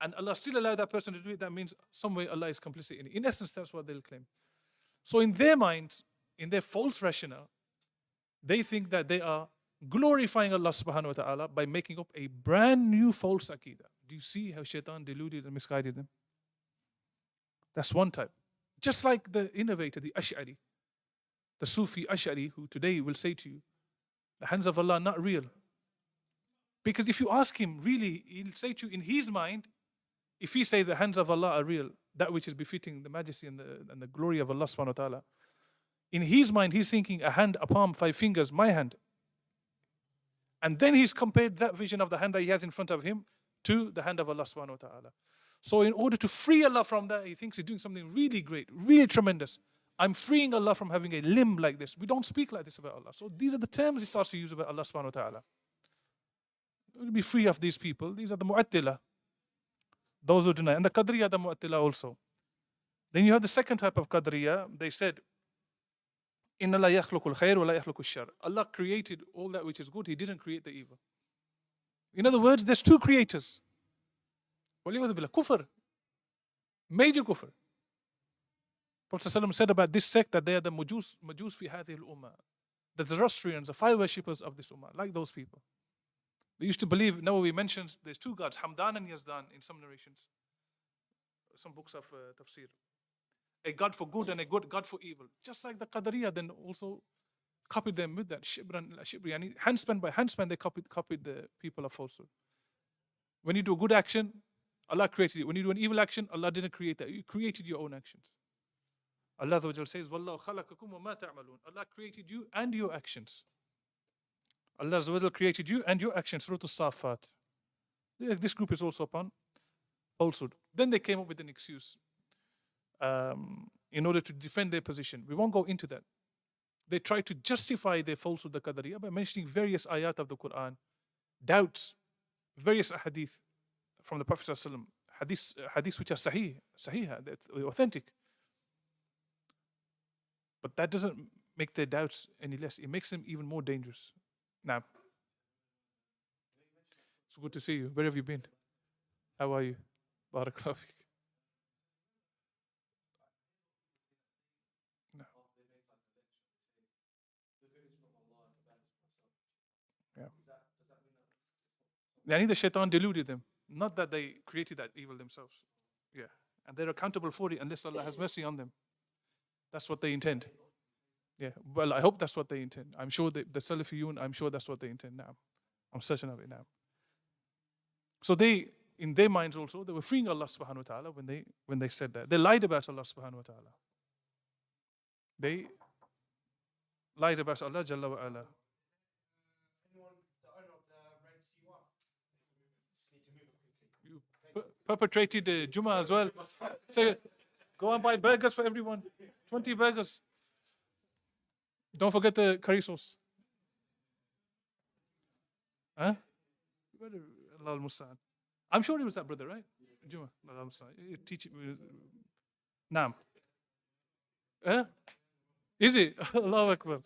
and Allah still allowed that person to do it, that means some way Allah is complicit in it. In essence, that's what they'll claim. So in their minds, in their false rationale, they think that they are glorifying Allah subhanahu wa ta'ala by making up a brand new false Aqeedah. Do you see how shaitan deluded and misguided them? That's one type. Just like the innovator, the Ash'ari, the Sufi Ash'ari, who today will say to you, the hands of Allah are not real. Because if you ask him, really, he'll say to you, in his mind, if he says the hands of Allah are real, that which is befitting the majesty and the glory of Allah subhanahu wa ta'ala, in his mind, he's thinking a hand, a palm, 5 fingers, my hand. And then he's compared that vision of the hand that he has in front of him to the hand of Allah subhanahu wa ta'ala. So in order to free Allah from that, he thinks he's doing something really great, really tremendous. I'm freeing Allah from having a limb like this. We don't speak like this about Allah. So these are the terms he starts to use about Allah subhanahu wa ta'ala. We'll be free of these people. These are the Mu'attila, those who deny. And the Qadriya, the Mu'attila also. Then you have the second type of Qadriya. They said, Inna la yakhluqul khair wa la yakhluqul shar. Allah created all that which is good. He didn't create the evil. In other words, there's two creators. Kufr. Major kufr. Prophet ﷺ said about this sect that they are the Majus fi hadhihi al-ummah. The Zoroastrians, the fire worshippers of this ummah, like those people. They used to believe, Nawawi mentions, there's two gods, Hamdan and Yazdan in some narrations, some books of tafsir. A God for good and a good God for evil. Just like the Qadariya then also copied them with that. Shibri, and hand span by hand span, they copied the people of falsehood. When you do a good action, Allah created it. When you do an evil action, Allah didn't create that. You created your own actions. Allah says, Wallahu khalaqakum wa ma ta'malun. Allah created you and your actions. Allah created you and your actions. Surah As-Saffat. This group is also upon falsehood. Then they came up with an excuse in order to defend their position. We won't go into that. They tried to justify their falsehood, the Qadariyah, by mentioning various ayat of the Quran, doubts, various hadith from the Prophet ﷺ, hadiths which are sahih, that's authentic. But that doesn't make their doubts any less. It makes them even more dangerous. Now, it's good to see you. Where have you been? How are you? Barakallahu feek. No. Yeah. Neither shaitan deluded them. Not that they created that evil themselves. Yeah. And they're accountable for it unless Allah has mercy on them. That's what they intend. Yeah, well, I hope that's what they intend. I'm sure the Salafiyun, I'm sure that's what they intend now. I'm certain of it now. So they, in their minds also, they were freeing Allah subhanahu wa ta'ala when they said that. They lied about Allah subhanahu wa ta'ala. They lied about Allah Jalla wa ala. You perpetrated Jummah as well. So go and buy burgers for everyone. 20 burgers. Don't forget the curry sauce. Huh? Allah al-Musta'an. I'm sure he was that brother, right? Juma. Allah al-Musta'an. Teach it. Naam. Huh? Is it? Allahu Akbar.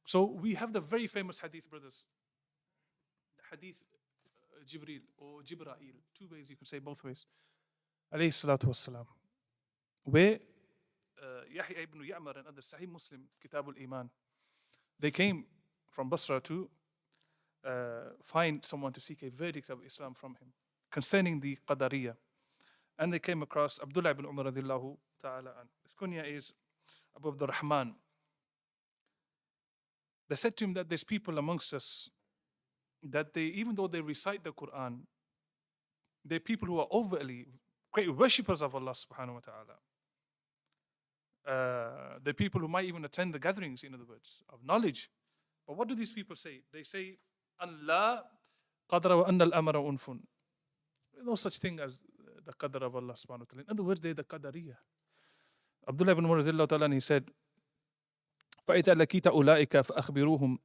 So we have the very famous hadith, brothers. The hadith Jibril or Jibra'il. 2 ways, you can say both ways. Alayhi salatu wassalam. Where Yahya ibn Ya'mar and others, Sahih Muslim, Kitab al-Iman, they came from Basra to find someone to seek a verdict of Islam from him concerning the Qadariyah. And they came across Abdullah ibn Umar radiyallahu ta'ala an. His kunya is Abu Abdul Rahman. They said to him that there's people amongst us that they, even though they recite the Quran, they're people who are overtly great worshippers of Allah subhanahu wa ta'ala. The people who might even attend the gatherings, in other words, of knowledge. But what do these people say? They say, Allah qadra wa anna al-amara unfun. No such thing as the qadr of Allah subhanahu wa ta'ala. In other words, they're the qadariyah. Abdullah ibn Umar radiallahu ta'ala, he said, فَإِذَا لَكِيتَ أُولَٰئِكَ فَأَخْبِرُوهُمْ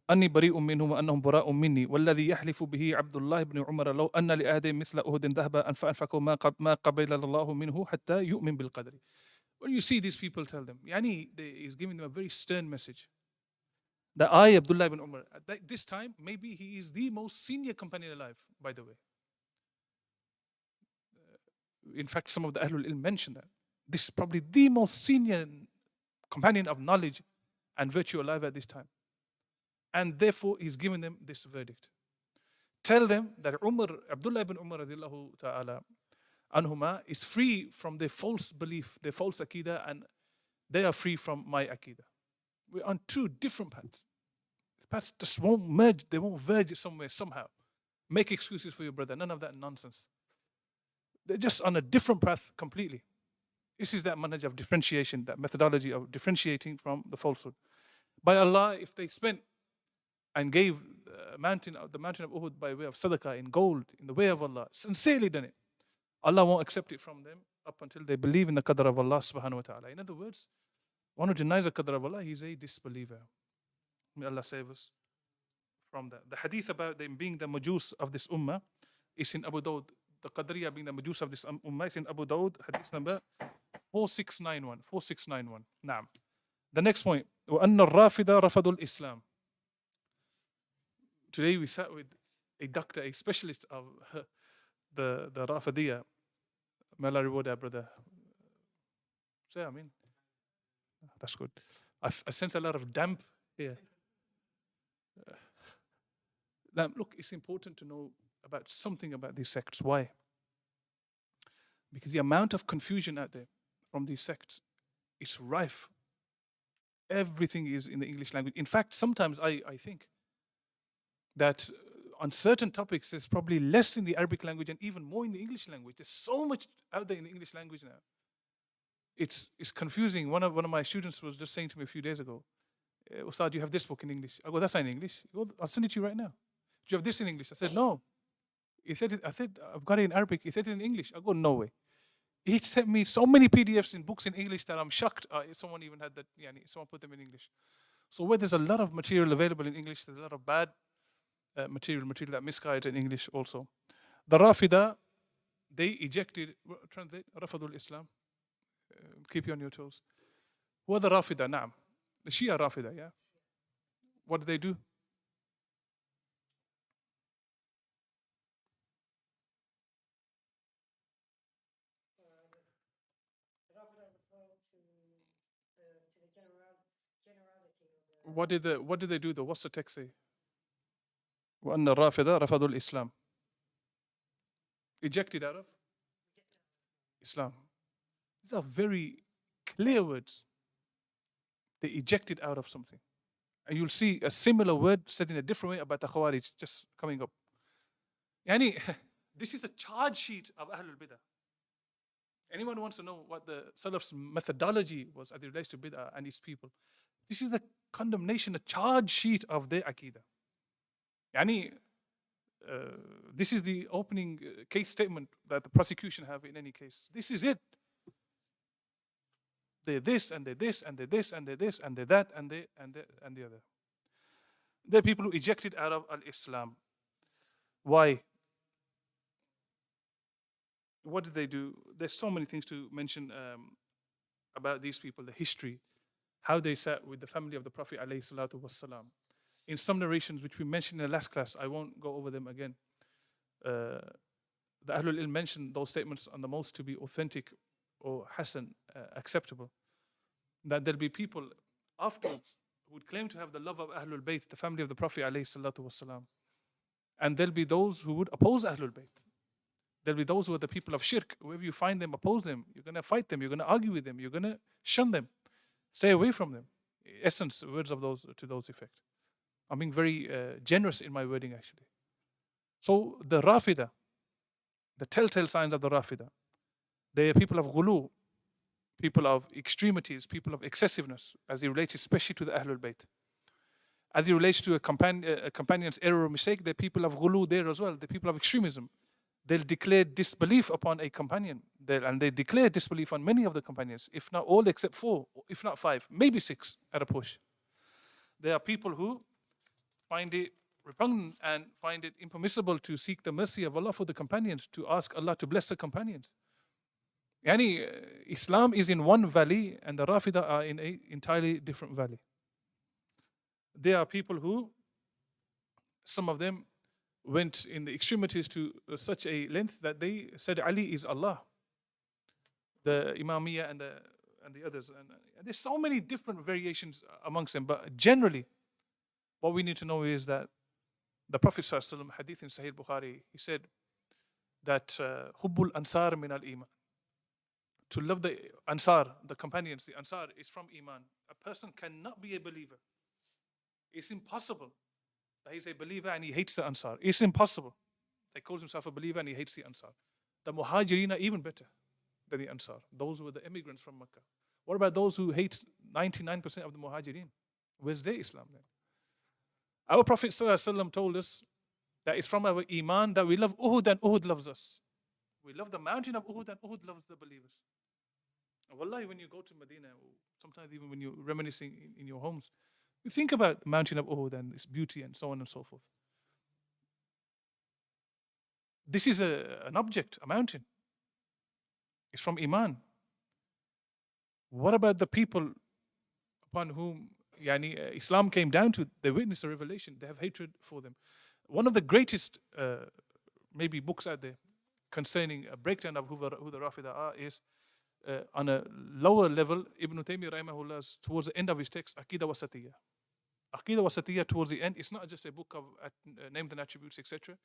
أني بريء منهم وأنهم براء مني والذي يحلف به عبد الله بن عمر لو أن لأحدهم مثل أهد ذهبا فأنفقوا ما قبل الله منه حتى يؤمن بالقدر. When you see these people, tell them, he's giving them a very stern message. That I, Abdullah ibn Umar, at this time, maybe he is the most senior companion alive, by the way. In fact, some of the Ahlul Ilm mention that. This is probably the most senior companion of knowledge and virtue alive at this time. And therefore, he's given them this verdict. Tell them that Abdullah ibn Umar radiallahu ta'ala anhuma is free from their false belief, their false Aqeedah, and they are free from my Aqeedah. We're on two different paths. The paths just won't merge, they won't verge somewhere, somehow. Make excuses for your brother, none of that nonsense. They're just on a different path completely. This is that manhaj of differentiation, that methodology of differentiating from the falsehood. By Allah, if they spent and gave the mountain of Uhud by way of sadaqah in gold, in the way of Allah, sincerely done it, Allah won't accept it from them up until they believe in the qadr of Allah subhanahu wa ta'ala. In other words, one who denies the qadr of Allah, he's a disbeliever. May Allah save us from that. The hadith about them being the majus of this ummah is in Abu Dawud. The Qadriya being the majus of this ummah is in Abu Dawud, hadith number 4691. 4691. Naam. The next point, وَأَنَّ الرَّافِدَ رَفَضُ الْإِسْلَامِ. Today we sat with a doctor, a specialist of the Rafidiyya. May Allah reward our brother. Say Ameen. That's good. I sense a lot of damp here. Now, look, it's important to know about something about these sects. Why? Because the amount of confusion out there from these sects is rife. Everything is in the English language. In fact, sometimes I think that on certain topics, there's probably less in the Arabic language and even more in the English language. There's so much out there in the English language now. It's confusing. One of my students was just saying to me a few days ago, Ustadh, you have this book in English. I go, that's not in English. He goes, I'll send it to you right now. Do you have this in English? I said, no. I said, I've got it in Arabic. He said it in English. I go, no way. He sent me so many PDFs in books in English that I'm shocked. Someone even had that, someone put them in English. So where there's a lot of material available in English, there's a lot of bad material that misguides in English also. The Rafida, they ejected, translate, Rafadul Islam. Keep you on your toes. Who are the Rafida? Naam. The Shia Rafida, yeah? What do they do? What did they do though? What's the text say? وَأَنَّ الرَّافِضَ رَفَضُوا الْإِسْلَامِ. Ejected out of Islam. These are very clear words. They ejected out of something. And you'll see a similar word said in a different way about the Khawarij just coming up. This is a charge sheet of Ahlul Bidah. Anyone who wants to know what the Salaf's methodology was as it relates to Bid'ah and its people, this is a condemnation, a charge sheet of their Aqeedah. This is the opening case statement that the prosecution have in any case. This is it. They're this, and they're this, and they're this, and they're this, and they're that, and the other. They're people who ejected out of al-Islam. Why? What did they do? There's so many things to mention about these people, the history, how they sat with the family of the Prophet ﷺ. In some narrations, which we mentioned in the last class, I won't go over them again. The Ahlul Ilm mentioned those statements on the most to be authentic or Hasan, acceptable. That there'll be people afterwards who would claim to have the love of Ahlul Bayt, the family of the Prophet ﷺ. And there'll be those who would oppose Ahlul Bayt. There'll be those who are the people of shirk. Wherever you find them, oppose them. You're going to fight them. You're going to argue with them. You're going to shun them. Stay away from them. Essence, words of those to those effect. I'm being very generous in my wording, actually. So the Rafida, the telltale signs of the Rafida, they are people of ghulu, people of extremities, people of excessiveness, as it relates especially to the Ahlul Bayt. As it relates to a companion's error or mistake, they're people of ghulu there as well, the people of extremism. They'll declare disbelief upon a companion, and they declare disbelief on many of the companions, if not all except 4, if not 5, maybe 6 at a push. There are people who find it repugnant and find it impermissible to seek the mercy of Allah for the companions, to ask Allah to bless the companions. Islam is in one valley and the Rafida are in an entirely different valley. There are people who, some of them went in the extremities to such a length that they said Ali is Allah, the Imamiyya and the others. And there's so many different variations amongst them, but generally, what we need to know is that the Prophet ﷺ, hadith in Sahih Bukhari, he said that Hubbul Ansar min al Iman. To love the Ansar, the companions, the Ansar is from Iman. A person cannot be a believer. It's impossible that he's a believer and he hates the Ansar. It's impossible. He calls himself a believer and he hates the Ansar. The Muhajirin are even better than the Ansar. Those who were the immigrants from Mecca. What about those who hate 99% of the Muhajirin? Where's their Islam then? Our Prophet ﷺ told us that it's from our Iman that we love Uhud and Uhud loves us. We love the mountain of Uhud and Uhud loves the believers. And wallahi, when you go to Medina, or sometimes even when you're reminiscing in your homes, you think about the mountain of Uhud and its beauty and so on and so forth. This is an object, a mountain. It's from Iman. What about the people upon whom Islam came down to? They witness a revelation. They have hatred for them. One of the greatest maybe books out there concerning a breakdown of who the Rafida are is on a lower level, Ibn Taymiyyah rahimahullah, towards the end of his text, Aqeedah Wasatiyah. Aqeedah Wasatiyah towards the end, it's not just a book of names and attributes, etc.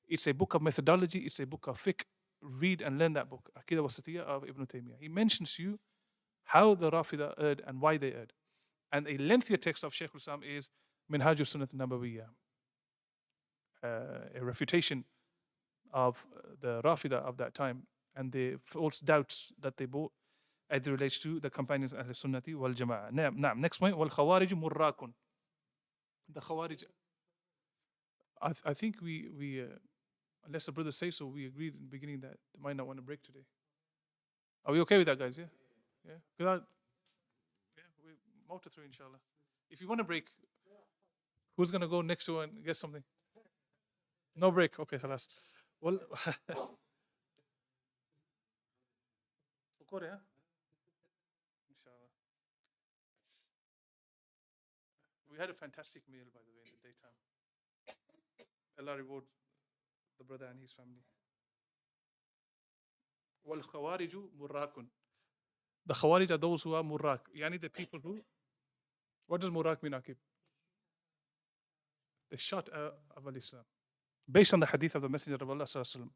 It's a book of methodology, it's a book of fiqh. Read and learn that book, Aqeedah Wasatiyah of Ibn Taymiyyah. He mentions you how the Rafida erred and why they erred. And a lengthier text of Shaykh al-Islam is Minhajus Sunnat al-Nabawiyah, a refutation of the Rafida of that time and the false doubts that they brought as it relates to the companions of Ahl Sunnati wal Jama'ah. Next point, wal Khawarij Murrakun. The Khawarij, I think we unless the brothers say so, we agreed in the beginning that they might not want to break today. Are we okay with that, guys? Yeah? Yeah? We motor through, inshallah. If you want to break, who's going to go next to and get something? No break. Okay, khalas. Well, inshallah. We had a fantastic meal, by the way, in the daytime. Allah reward the brother and his family. Wal Khawariju Murrakun. The Khawarij are those who are Murrak. Yani the people who, what does Murrak mean, Aqib? They shot of al-Islam. Based on the hadith of the Messenger of Allah sallallahu alaihi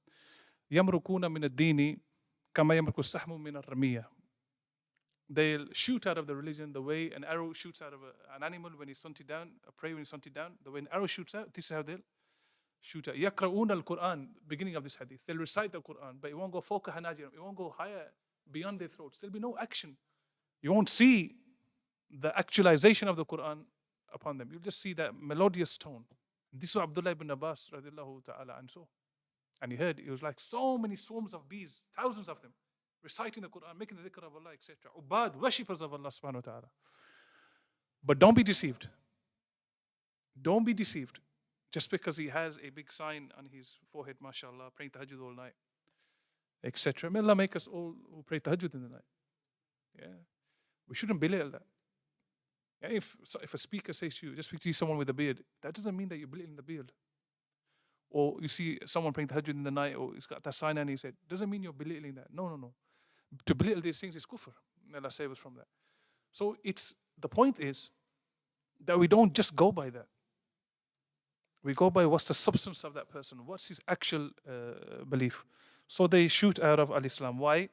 wasallam, Yamrukuna min ad-dini kama yamruku sahmu min ar-ramiyah. They'll shoot out of the religion the way an arrow shoots out of an animal when he's hunted down, a prey when he's hunted down. The way an arrow shoots out, this is how they'll shoot out. Yaqra'una al-Quran, beginning of this hadith. They'll recite the Quran, but it won't go fawqa hanajirahum. It won't go higher beyond their throats. There'll be no action. You won't see the actualization of the Quran upon them. You'll just see that melodious tone. This was Abdullah ibn Abbas radiallahu ta'ala and so. And he heard, it was like so many swarms of bees, thousands of them, reciting the Quran, making the dhikr of Allah, etc. Ubad, worshippers of Allah subhanahu wa ta'ala. But don't be deceived. Don't be deceived. Just because he has a big sign on his forehead, mashallah, praying tahajjud all night, etc. May Allah make us all who pray tahajjud in the night. Yeah. We shouldn't belittle that. Yeah, if a speaker says to you, just speak to someone with a beard, that doesn't mean that you're belittling the beard. Or you see someone praying tahajjud in the night, or he's got that sign and he said, doesn't mean you're belittling that. No. To belittle these things is kufr. May Allah save us from that. So the point is that we don't just go by that. We go by what's the substance of that person, what's his actual belief. So they shoot out of al-Islam. Why?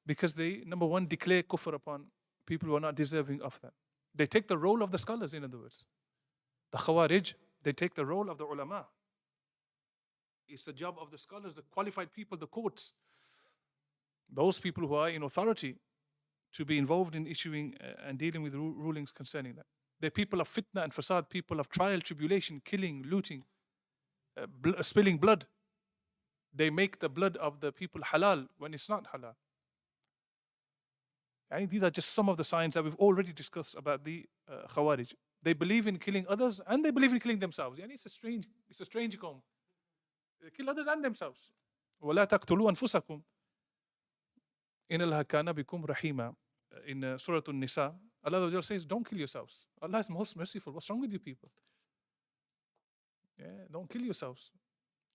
Because they, number one, declare kufr upon people who are not deserving of that. They take the role of the scholars, in other words. The Khawarij, they take the role of the ulama. It's the job of the scholars, the qualified people, the courts, those people who are in authority, to be involved in issuing and dealing with rulings concerning that. They're people of fitna and fasad, people of trial, tribulation, killing, looting, spilling blood. They make the blood of the people halal when it's not halal. And these are just some of the signs that we've already discussed about the Khawarij. They believe in killing others and they believe in killing themselves. Yani it's a strange comb. They kill others and themselves. وَلَا تَقْتُلُوا أَنفُسَكُمْ إِنَّ اللَّهَ كَانَ بِكُمْ رَحِيمًا. In Surah An-Nisa, Allah says, don't kill yourselves. Allah is most merciful. What's wrong with you people? Yeah, don't kill yourselves.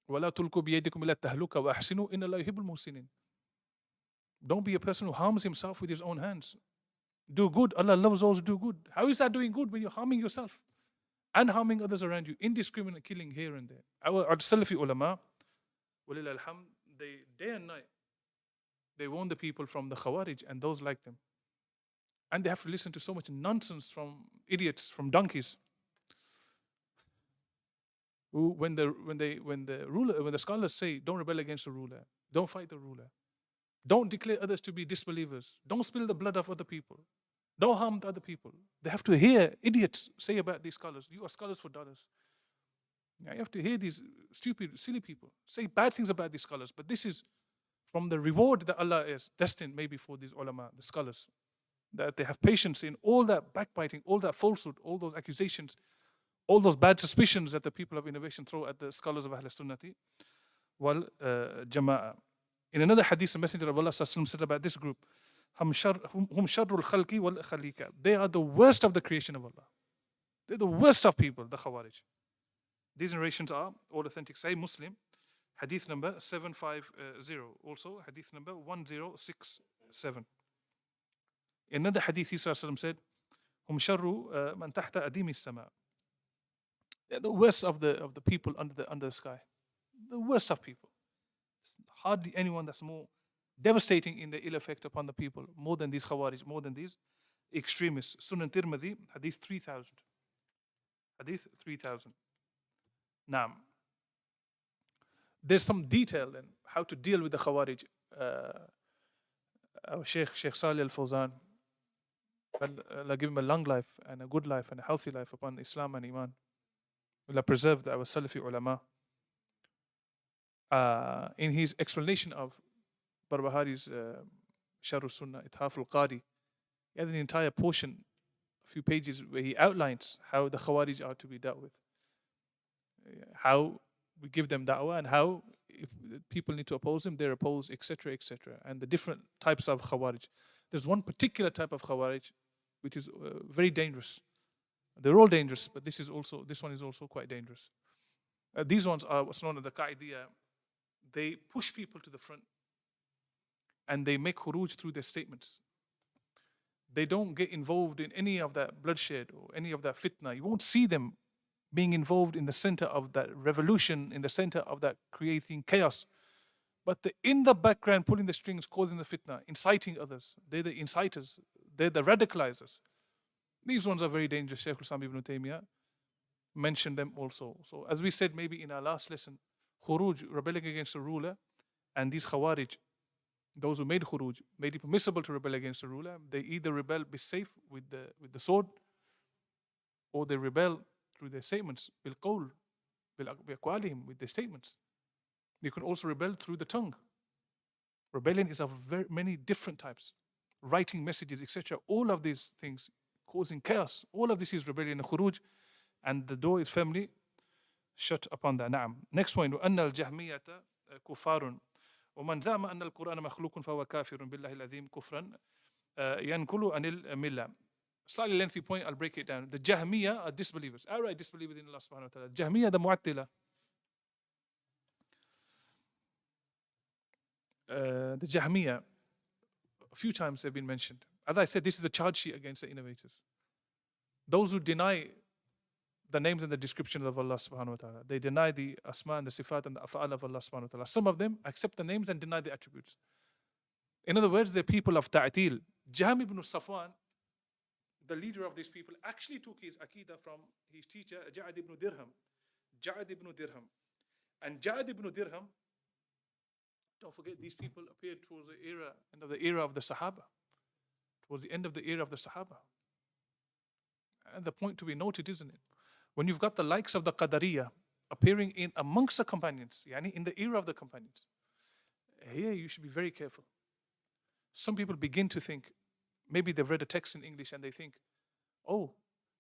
وَلَا تُلْقُوا بِيَدِكُمْ إِلَى التَّهْلُكَ وَأَحْسِنُوا إِنَّ اللَّهَ يُحِبُّ الْمُحْسِنِينَ. Don't be a person who harms himself with his own hands. Do good. Allah loves those who do good. How is that doing good when you're harming yourself and harming others around you? Indiscriminate killing here and there. Our Salafi ulama, walillah alhamd, they day and night, they warn the people from the Khawarij and those like them. And they have to listen to so much nonsense from idiots, from donkeys. Who, when the scholars say, don't rebel against the ruler, don't fight the ruler, don't declare others to be disbelievers, don't spill the blood of other people, don't harm the other people. They have to hear idiots say about these scholars, you are scholars for dollars. Now you have to hear these stupid, silly people say bad things about these scholars, but this is from the reward that Allah is destined maybe for these ulama, the scholars, that they have patience in all that backbiting, all that falsehood, all those accusations, all those bad suspicions that the people of innovation throw at the scholars of Ahl Sunnati wal Jama'ah. In another hadith, the Messenger of Allah said about this group, hum sharrul khalqi wal khalika. They are the worst of the creation of Allah. They're the worst of people, the Khawarij. These narrations are all authentic. Sahih Muslim, hadith number 750. Also, hadith number 1067. In another hadith, he said, hum sharru man tahta adimi sama. They're the worst of the people under the sky. The worst of people. Hardly anyone that's more devastating in the ill effect upon the people, more than these Khawarij, more than these extremists. Sunan Tirmidhi, hadith 3000. Hadith 3000. Now, there's some detail in how to deal with the Khawarij. Our Sheikh Salih Al-Fawzan, Allah give him a long life and a good life and a healthy life upon Islam and Iman. Allah preserve our Salafi ulama. In his explanation of Barbahari's Sharh Sunnah, Ithaf al-Qadi, he had an entire portion, a few pages, where he outlines how the Khawarij are to be dealt with, how we give them da'wah, and how if people need to oppose them, they're opposed, etc., etc., and the different types of Khawarij. There's one particular type of Khawarij which is very dangerous. They're all dangerous, but this one is also quite dangerous. These ones are what's known as the Qa'idiyah. They push people to the front and they make khuruj through their statements. They don't get involved in any of that bloodshed or any of that fitna. You won't see them being involved in the center of that revolution, in the center of that creating chaos. But in the background, pulling the strings, causing the fitna, inciting others. They're the inciters. They're the radicalizers. These ones are very dangerous. Shaykh al-Islam ibn Taymiyyah mentioned them also. So as we said maybe in our last lesson, khuruj, rebelling against the ruler, and these Khawarij, those who made khuruj, made it permissible to rebel against the ruler. They either rebel bisayf with the sword, or they rebel through their statements, bil qawl, bil aqwalihim, with their statements. They can also rebel through the tongue. Rebellion is of very many different types. Writing messages, etc. All of these things causing chaos. All of this is rebellion and khuruj, and the door is firmly shut upon that. Na'am. Next point, وَأَنَّ الْجَهْمِيَّةَ كُفَّارٌ وَمَنْ زَعَمَ أَنَّ الْقُرْآنَ مَخْلُوقٌ فَهُوَ كَافِرٌ بِاللَّهِ الْعَظِيمِ كُفْرًا يَنْكُلُ عَنِ الْمِلَّةِ. Slightly lengthy point, I'll break it down. The Jahmiyyah are disbelievers, outright disbelievers in Allah subhanahu wa ta'ala. Jahmiyyah, the Mu'attila. The Jahmiyyah, a few times they've been mentioned. As I said, this is a charge sheet against the innovators. Those who deny the names and the descriptions of Allah subhanahu wa ta'ala. They deny the asma and the sifat and the afa'al of Allah subhanahu wa ta'ala. Some of them accept the names and deny the attributes. In other words, they're people of ta'til. Jahm ibn Safwan, the leader of these people, actually took his Aqeedah from his teacher, Ja'ad ibn Dirham. Ja'ad ibn Dirham. And Ja'ad ibn Dirham, don't forget, these people appeared towards the end of the era of the Sahaba. Towards the end of the era of the Sahaba. And the point to be noted, isn't it? When you've got the likes of the Qadariyah appearing in amongst the companions, yani in the era of the companions, here you should be very careful. Some people begin to think, maybe they've read a text in English and they think, oh,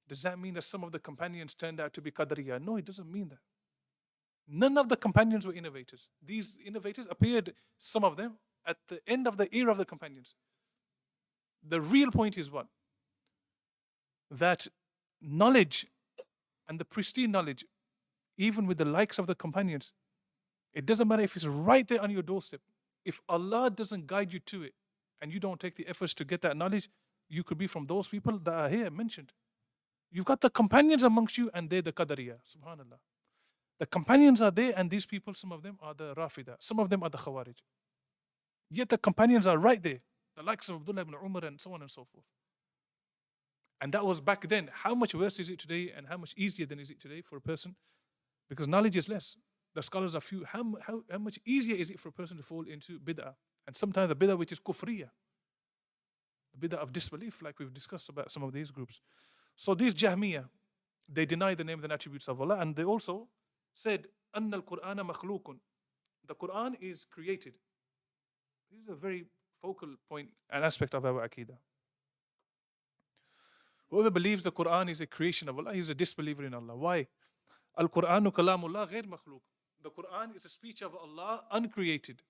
does that mean that some of the companions turned out to be Qadariyah? No, it doesn't mean that. None of the companions were innovators. These innovators appeared, some of them, at the end of the era of the companions. The real point is what? That knowledge and the pristine knowledge, even with the likes of the companions, it doesn't matter if it's right there on your doorstep. If Allah doesn't guide you to it and you don't take the efforts to get that knowledge, you could be from those people that are here mentioned. You've got the companions amongst you and they're the Qadariyah. Subhanallah. The companions are there and these people, some of them are the Rafidah, some of them are the Khawarij. Yet the companions are right there, the likes of Abdullah ibn Umar and so on and so forth. And that was back then. How much worse is it today and how much easier then is it today for a person? Because knowledge is less. The scholars are few. How much easier is it for a person to fall into bid'ah? And sometimes the bid'ah which is kufriyah. The bid'ah of disbelief, like we've discussed about some of these groups. So these Jahmiyyah, they deny the name and attributes of Allah, and they also said, أَنَّ الْقُرْآنَ مَخْلُوقٌ. The Quran is created. This is a very focal point and aspect of our Aqeedah. Whoever believes the Quran is a creation of Allah, he is a disbeliever in Allah. Why? Al-Qur'anu kalamullah ghair makhluq. The Quran is a speech of Allah, uncreated.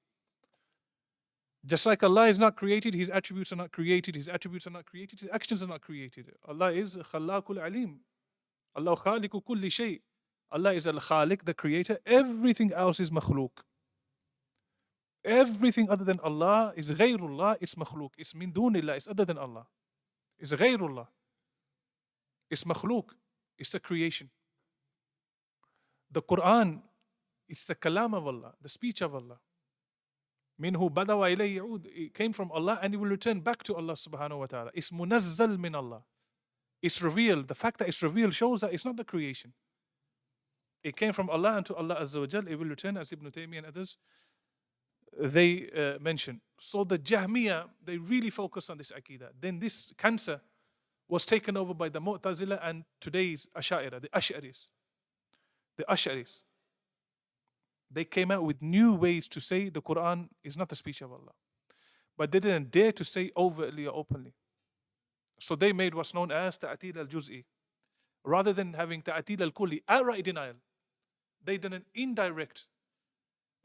Just like Allah is not created, His attributes are not created, His attributes are not created, His actions are not created. Allah is Khallaqul Alim. Allah khaliqu kulli shay. Allah is Al-Khaliq, the creator. Everything else is makhluk. Everything other than Allah is ghayrullah, it's makhluk. It's min dunillah, it's other than Allah. It's ghayrullah. It's makhluk. It's a creation. The Quran, it's the kalam of Allah, the speech of Allah. Minhu bada wa ilayhi ya'ud. It came from Allah and it will return back to Allah subhanahu wa ta'ala. It's munazzal min Allah. It's revealed. The fact that it's revealed shows that it's not the creation. It came from Allah and to Allah Azza wa Jal. It will return, as Ibn Taymiyyah and others, they mention. So the Jahmiyyah, they really focus on this Aqeedah. Then this cancer was taken over by the Mu'tazila and today's Ash'ariyah, the Ash'aris. The Ash'aris. They came out with new ways to say the Quran is not the speech of Allah. But they didn't dare to say overtly or openly. So they made what's known as Ta'atil al-Juz'i. Rather than having Ta'atil al-Kulli, outright denial, they did an indirect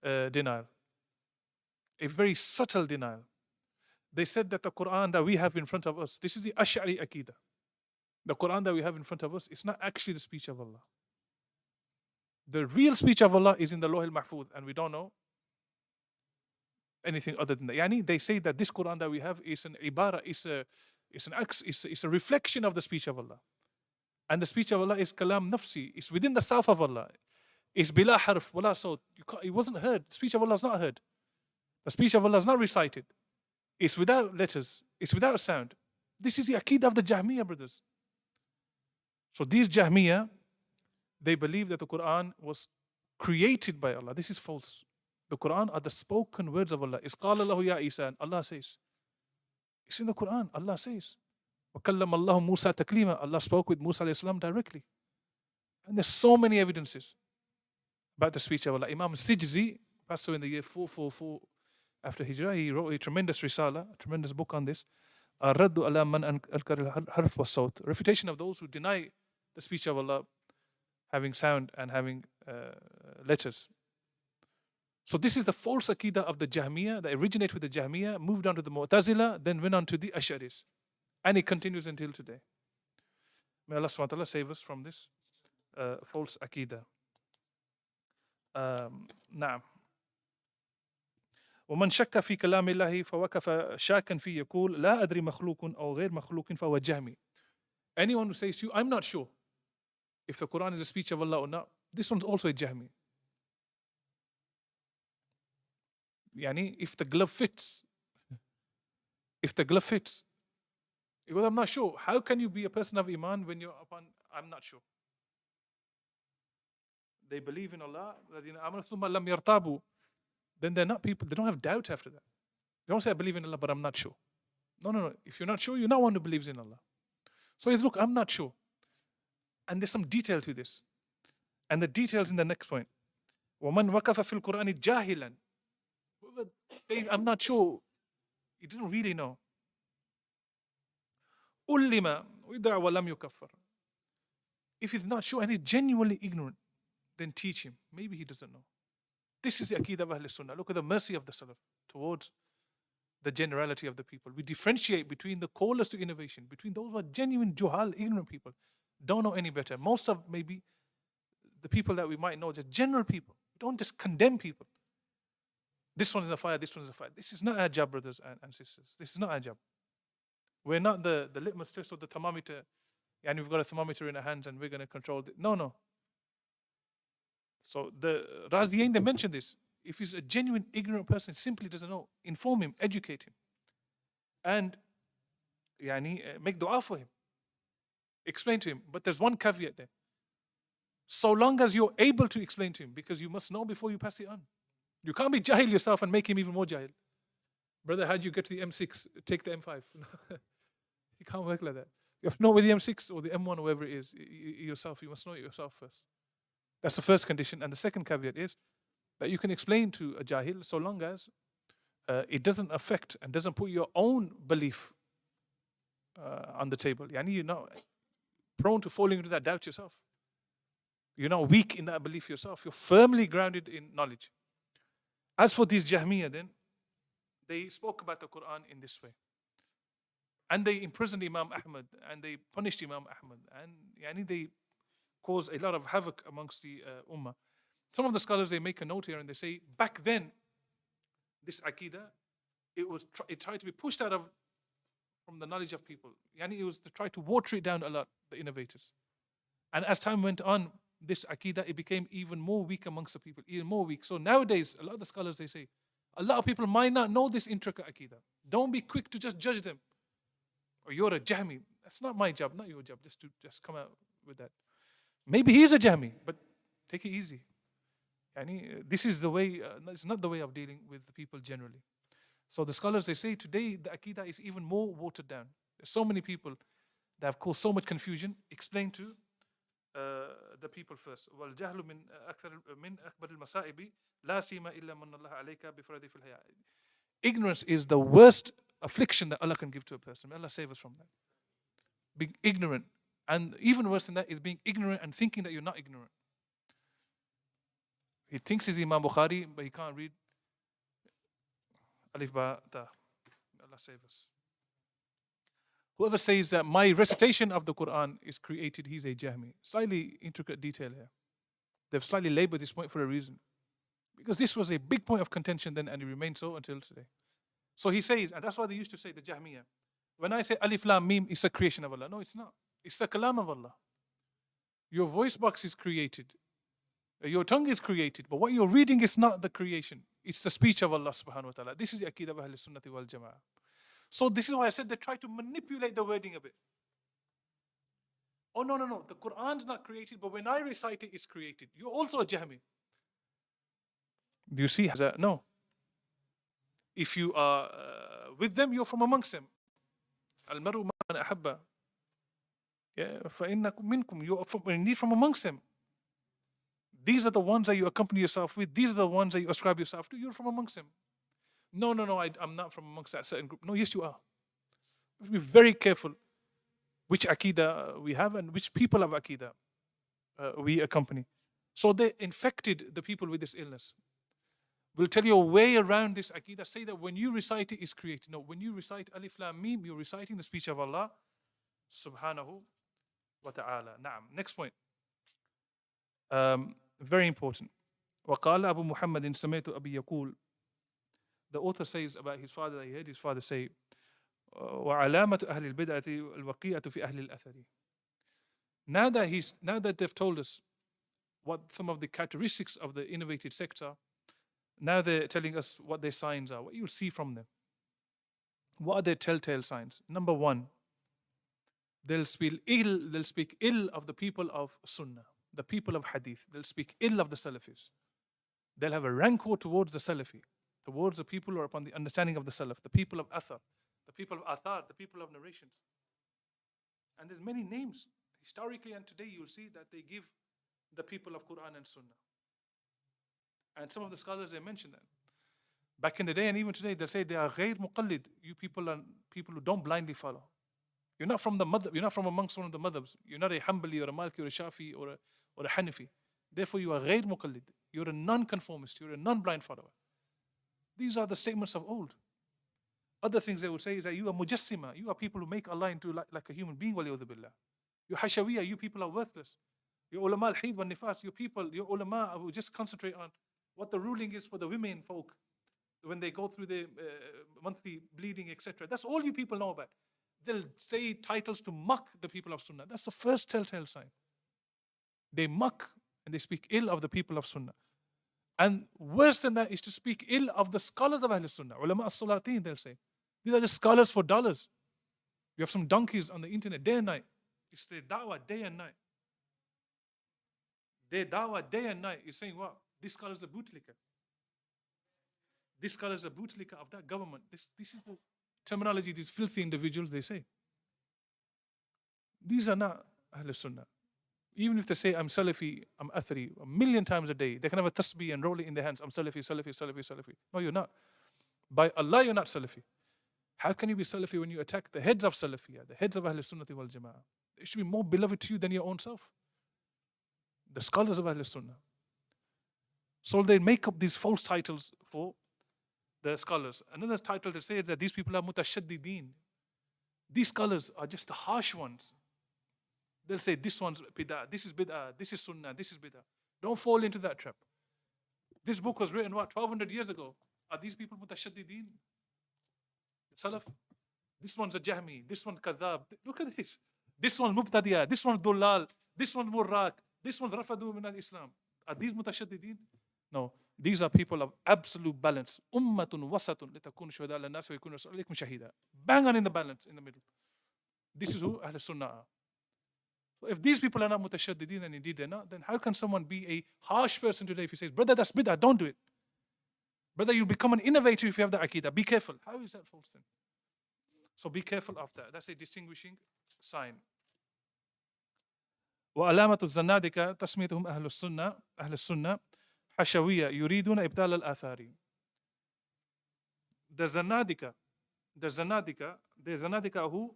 denial. A very subtle denial. They said that the Quran that we have in front of us, this is the Ash'ari Aqeedah. The Quran that we have in front of us is not actually the speech of Allah. The real speech of Allah is in the Lawh al-Mahfuz, and we don't know anything other than that. Yani, they say that this Quran that we have is an ibara, it's a reflection of the speech of Allah. And the speech of Allah is kalam nafsi, it's within the self of Allah. It's bila harf, wala sawt. It wasn't heard. The speech of Allah is not heard. The speech of Allah is not recited. It's without letters. It's without sound. This is the Aqeedah of the Jahmiyyah, brothers. So these Jahmiyyah, they believe that the Quran was created by Allah. This is false. The Quran are the spoken words of Allah. Is qala lahu ya Isa. Allah says. It's in the Quran. Allah says. وَكَلَّمَ اللَّهُ مُوسَى تَكْلِيمًا. Allah spoke with Musa alayhi salam directly. And there's so many evidences about the speech of Allah. Imam Sijzi, passed away in the year 444 after Hijrah, he wrote a tremendous risala, a tremendous book on this. Raddu ala man ankar al-harf wa sawt. Refutation of those who deny the speech of Allah having sound and having letters. So this is the false Aqeedah of the Jahmiyyah that originated with the Jahmiyyah, moved on to the Mu'tazila, then went on to the Ash'aris. And it continues until today. May Allah subhanahu wa ta'ala save us from this false Aqeedah. نعم. ومن شك في كلام الله فوقف شاكا فيه يقول لا أدري مخلوق أو غير مخلوق فهو جهمي. Anyone who says to you, I'm not sure if the Quran is a speech of Allah or not, this one's also a Jahmi. Yani, if the glove fits, He goes, I'm not sure. How can you be a person of Iman when you're upon, I'm not sure? They believe in Allah, then they're not people, they don't have doubt after that. They don't say, I believe in Allah, but I'm not sure. No, no, no. If you're not sure, you're not one who believes in Allah. So he says, look, I'm not sure. And there's some detail to this. And the details in the next point. وَمَنْ وَقَفَ فِي الْقُرْآنِ جَاهِلًا. Whoever says, I'm not sure, he didn't really know. أُلِّمَ وَإِدَعَ وَلَمْ يُكَفَّرْ. If he's not sure and he's genuinely ignorant, then teach him. Maybe he doesn't know. This is the Aqeedah of Ahl Sunnah. Look at the mercy of the Salaf towards the generality of the people. We differentiate between the callers to innovation, between those who are genuine juhal, ignorant people, don't know any better. Most of maybe the people that we might know, just general people. Don't just condemn people. This one is a fire, this one is a fire. This is not our job, brothers and sisters. This is not our job. We're not the litmus test or the thermometer, and we've got a thermometer in our hands and we're going to control it. No, no. So the Raaziyayn, they mentioned this. If he's a genuine ignorant person, simply doesn't know, inform him, educate him. And make dua for him. Explain to him. But there's one caveat there. So long as you're able to explain to him, because you must know before you pass it on. You can't be jahil yourself and make him even more jahil. Brother, how do you get to the M6? Take the M5. You can't work like that. You have to know with the M6 or the M1 or whatever it is, yourself. You must know it yourself first. That's the first condition. And the second caveat is that you can explain to a jahil so long as it doesn't affect and doesn't put your own belief on the table. You're not prone to falling into that doubt yourself. You're not weak in that belief yourself. You're firmly grounded in knowledge. As for these Jahmiyyah then, they spoke about the Quran in this way. And they imprisoned Imam Ahmad and they punished Imam Ahmad. And they caused a lot of havoc amongst the Ummah. Some of the scholars, they make a note here and they say, back then, this Aqeedah, it tried to be pushed out from the knowledge of people. It was to try to water it down a lot, the innovators. And as time went on, this Aqeedah, it became even more weak amongst the people, even more weak. So nowadays, a lot of the scholars, they say, a lot of people might not know this intricate Aqeedah. Don't be quick to just judge them. Or you're a Jahmi. That's not my job, not your job, just to come out with that. Maybe he is a Jahmi, but take it easy. This is the way, it's not the way of dealing with the people generally. So the scholars, they say today the Aqeedah is even more watered down. There's so many people that have caused so much confusion. Explain to the people first. وَالْجَهْلُ مِنْ أَكْبَرِ الْمَسَائِبِ لَا سِيمَ إِلَّا مَنَّ اللَّهَ عَلَيْكَ بِفَرَدِ فِي الْحَيَاءِ. Ignorance is the worst affliction that Allah can give to a person. May Allah save us from that. Being ignorant. And even worse than that is being ignorant and thinking that you're not ignorant. He thinks he's Imam Bukhari, but he can't read Alif Ba Ta. Allah save us. Whoever says that my recitation of the Quran is created, he's a Jahmi. Slightly intricate detail here. They've slightly labored this point for a reason. Because this was a big point of contention then, and it remains so until today. So he says, and that's why they used to say, the Jahmiyyah, when I say Alif Lam Mim, it's a creation of Allah. No, it's not. It's the kalam of Allah. Your voice box is created. Your tongue is created. But what you're reading is not the creation. It's the speech of Allah subhanahu wa ta'ala. This is the Aqeedah of Ahl Sunnati wal Jama'ah. So this is why I said they try to manipulate the wording a bit. Oh, no. The Quran's not created, but when I recite it, it's created. You're also a Jahmi. Do you see? No. If you are with them, you're from amongst them. Al-maru man ahabba. فَإِنَّكُمْ مِنْكُمْ. You're from amongst them. These are the ones that you accompany yourself with. These are the ones that you ascribe yourself to. You're from amongst them. No, I'm not from amongst that certain group. No, yes, you are. Be very careful which Aqeedah we have and which people of Aqeedah we accompany. So they infected the people with this illness. We'll tell you a way around this Aqeedah. Say that when you recite it, it's created. No, when you recite Alif Lam Mim, you're reciting the speech of Allah subhanahu wa ta'ala. Naam. Next point. Very important. وقال أبو محمد سمعت أبي يقول. The author says about his father that he heard his father say, وعلامة أهل البدعة الوقيعة في أهل الأثر. Now that they've told us what some of the characteristics of the innovated sects are, now they're telling us what their signs are, what you'll see from them. What are their telltale signs? Number one, They'll speak ill of the people of Sunnah, the people of Hadith. They'll speak ill of the Salafis. They'll have a rancor towards the Salafi, towards the people who are upon the understanding of the Salaf, the people of Athar, the people of Athar, the people of narrations. And there's many names. Historically and today you'll see that they give the people of Quran and Sunnah. And some of the scholars, they mention that. Back in the day and even today, they'll say they are ghair muqallid. You people are people who don't blindly follow. You're not from the madhab, you're not from amongst one of the madhabs. You're not a Hanbali or a Malki or a Shafi or a Hanafi. Therefore you are ghair muqallid. You're a non-conformist, you're a non-blind follower. These are the statements of old. Other things they would say is that you are mujassima, you are people who make Allah into like a human being, waliyadhu billah. You're hashawiyah, you people are worthless. You're ulama al-hid wa nifas, you're ulama who just concentrate on what the ruling is for the women folk when they go through the monthly bleeding, etc. That's all you people know about. They'll say titles to mock the people of Sunnah. That's the first telltale sign. They mock and they speak ill of the people of Sunnah. And worse than that is to speak ill of the scholars of Ahl Sunnah. Ulama as-Salatin, they'll say. These are just scholars for dollars. You have some donkeys on the internet day and night. It's their da'wah day and night. Their da'wah day and night is saying what? This scholar is a bootlicker. This scholar is a bootlicker of that government. This is the terminology these filthy individuals, they say. These are not Ahl Sunnah. Even if they say, I'm Salafi, I'm Athari, 1,000,000 times a day, they can have a tasbih and roll it in their hands. I'm Salafi, Salafi, Salafi, Salafi. No, you're not. By Allah, you're not Salafi. How can you be Salafi when you attack the heads of Salafiyah, the heads of Ahl Sunnati wal Jama'ah? They should be more beloved to you than your own self. The scholars of Ahl Sunnah. So they make up these false titles for the scholars. Another title they say is that these people are mutashaddideen. These scholars are just the harsh ones. They'll say this one's bid'ah, this is bid'ah, this is sunnah, this is bid'ah. Don't fall into that trap. This book was written, 1,200 years ago. Are these people mutashaddideen? Salaf? This one's a Jahmi, this one's Kadhab. Look at this. This one's Mubtadi'ah, this one's Dullal, this one's Murraq, this one's Rafadu min al-Islam. Are these mutashaddideen? No. These are people of absolute balance. Ummatun wasatun litakun shuhada ala nas wa yakun rasul alaykum shahida. Bang on in the balance, in the middle. This is who Ahl Sunnah are. So if these people are not mutashaddideen, and indeed they're not, then how can someone be a harsh person today if he says, brother, that's bid'ah, don't do it. Brother, you become an innovator if you have the Aqeedah. Be careful. How is that false then? So be careful of that. That's a distinguishing sign. وعلامة الزنادقة تسميتهم أهل السنة حشوية يريدون إبطال الآثار. The Zanadika who,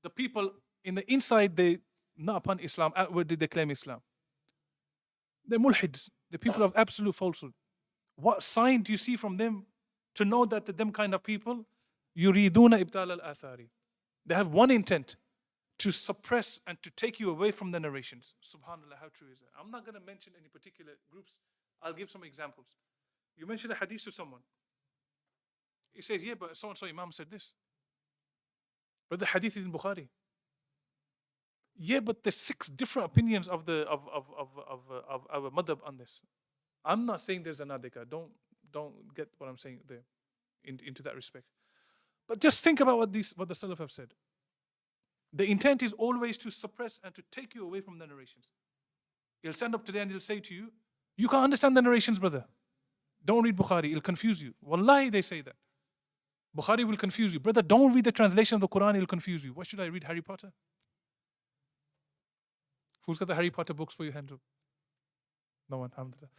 the people in the inside, they not upon Islam, outwardly they claim Islam. They're mulhids, the people of absolute falsehood. What sign do you see from them to know that them kind of people, yuriduna ibtal al-athari? They have one intent, to suppress and to take you away from the narrations. Subhanallah, how true is that? I'm not going to mention any particular groups. I'll give some examples. You mention a hadith to someone. He says, yeah, but so-and-so Imam said this. But the hadith is in Bukhari. Yeah, but there's 6 different opinions of our madhab on this. I'm not saying there's an adhika. Don't get what I'm saying there into that respect. But just think about what the Salaf have said. The intent is always to suppress and to take you away from the narrations. He'll stand up today and he'll say to you, you can't understand the narrations, brother. Don't read Bukhari, it'll confuse you. Wallahi, they say that. Bukhari will confuse you. Brother, don't read the translation of the Quran, it'll confuse you. What should I read, Harry Potter? Who's got the Harry Potter books for your hands up? No one, alhamdulillah.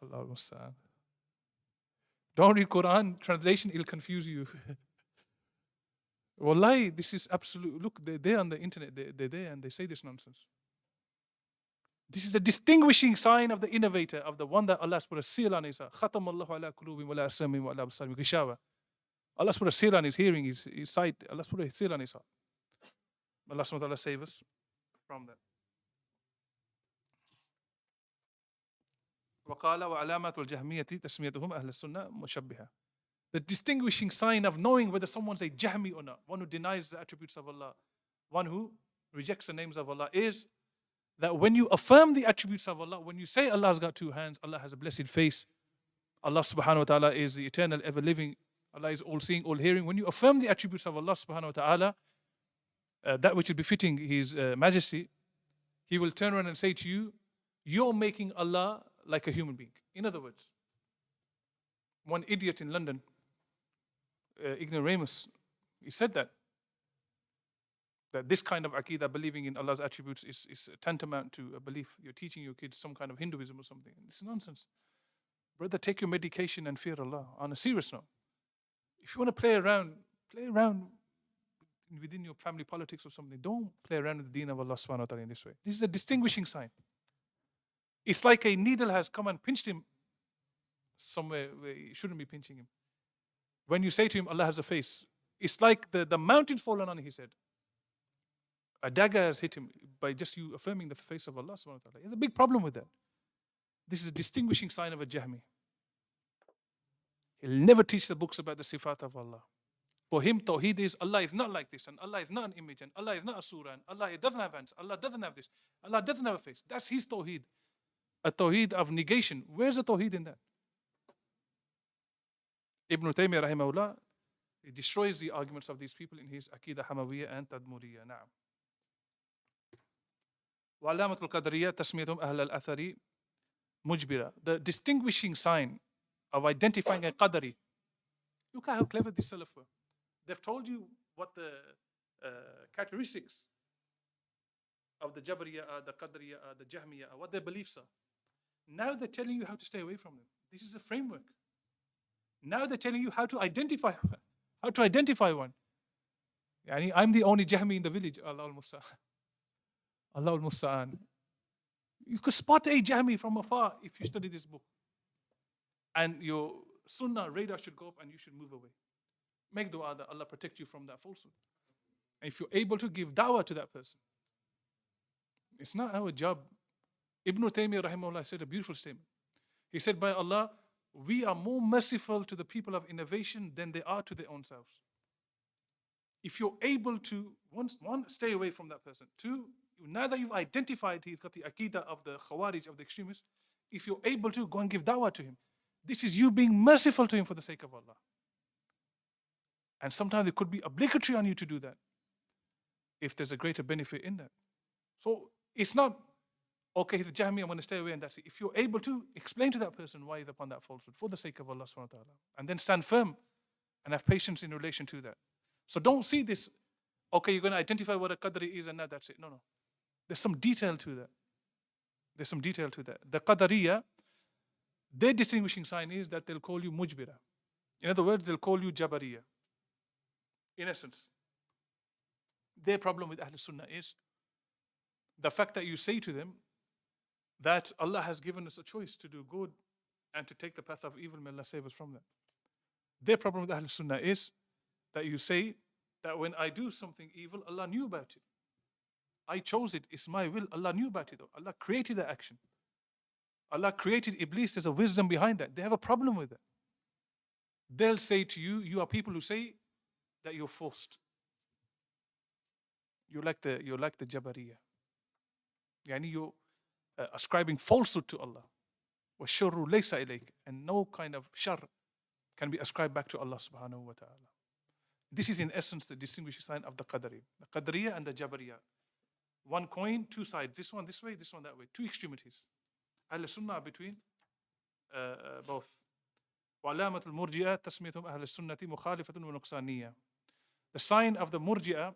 Allahu musta'an. Don't read Quran, translation, it'll confuse you. Wallahi, this is absolute. Look, they're on the internet, they're there and they say this nonsense. This is a distinguishing sign of the innovator, of the one that Allah has put a seal on his heart. Khatam Allahu ala kulubim wa la arsamim wa la absarim gishawa. Allah has put a seal on his hearing, his sight. Allah has put a seal on his heart. Allah subhanahu wa ta'ala save us from that. وقال وعلامات الجهمية تسميتهم أهل السنة مشبهة. The distinguishing sign of knowing whether someone's a Jahmi or not, one who denies the attributes of Allah, one who rejects the names of Allah, is that when you affirm the attributes of Allah, when you say Allah has got 2 hands, Allah has a blessed face, Allah subhanahu wa ta'ala is the eternal, ever living, Allah is all seeing, all hearing. When you affirm the attributes of Allah subhanahu wa ta'ala, that which is befitting His majesty, He will turn around and say to you, you're making Allah like a human being. In other words, one idiot in London, ignoramus, he said that this kind of Aqeedah, believing in Allah's attributes, is tantamount to a belief. You're teaching your kids some kind of Hinduism or something. It's nonsense. Brother, take your medication and fear Allah. On a serious note, if you want to play around within your family politics or something. Don't play around with the deen of Allah subhanahu wa ta'ala in this way. This is a distinguishing sign. It's like a needle has come and pinched him somewhere where it shouldn't be pinching him. When you say to him, Allah has a face, it's like the mountain fallen on his head. A dagger has hit him by just you affirming the face of Allah subhanahu wa ta'ala. There's a big problem with that. This is a distinguishing sign of a Jahmi. He'll never teach the books about the sifat of Allah. For him, Tawheed is Allah is not like this, and Allah is not an image, and Allah is not a surah, and Allah doesn't have hands, Allah doesn't have this, Allah doesn't have a face. That's his Tawheed. A Tawheed of negation. Where's the Tawheed in that? Ibn Taymiyyah rahimahullah, he destroys the arguments of these people in his Aqeedah Hamawiyya and Tadmuriyya. Na'am. وعلامة القدرية تسميتهم أهل الأثر مجبرة. The distinguishing sign of identifying a Qadari. Look at how clever these Salaf were. They've told you what the characteristics of the Jabariyah are, the Qadariyah are, the Jahmiyah are, what their beliefs are. Now they're telling you how to stay away from them. This is a framework. Now they're telling you how to identify one. Yani, I'm the only Jahmi in the village. Allah al-Musta'an. Allah al-Musta'an. You could spot a Jahmi from afar if you study this book. And your sunnah radar should go up and you should move away. Make dua that Allah protect you from that falsehood. And if you're able to give dawah to that person, it's not our job. Ibn Taymiyyah rahimahullah said a beautiful statement. He said, by Allah, we are more merciful to the people of innovation than they are to their own selves. If you're able to, one, stay away from that person. Two, now that you've identified he's got the Aqeedah of the Khawarij, of the extremists, if you're able to, go and give dawah to him. This is you being merciful to him for the sake of Allah. And sometimes it could be obligatory on you to do that if there's a greater benefit in that. So it's not, okay, he's a Jahmi, I'm going to stay away and that's it. If you're able to, explain to that person why he's upon that falsehood for the sake of Allah subhanahu wa ta'ala. And then stand firm and have patience in relation to that. So don't see this, okay, you're going to identify what a Qadri is and that's it. No. There's some detail to that. The Qadariyah, their distinguishing sign is that they'll call you Mujbira. In other words, they'll call you Jabariyah. In essence, their problem with Ahl Sunnah is the fact that you say to them that Allah has given us a choice to do good and to take the path of evil. May Allah save us from that. Their problem with Ahl Sunnah is that you say that when I do something evil, Allah knew about it. I chose it, it's my will. Allah knew about it. Allah created that action. Allah created Iblis, there's a wisdom behind that. They have a problem with that. They'll say to you, you are people who say that you're forced. You're like the Jabariyah. Yani you're ascribing falsehood to Allah. وَالشُّرُّ لَيْسَ إِلَيْكَ. And no kind of shar can be ascribed back to Allah subhanahu wa ta'ala. This is in essence the distinguishing sign of the Qadari. The Qadariyah and the Jabariyah. One coin, two sides. This one this way, this one that way. Two extremities. Ahl Sunnah are between both. وعلامة المرجئة تسميتهم أهل السنة مخالفة ونقصانية. The sign of the Murji'ah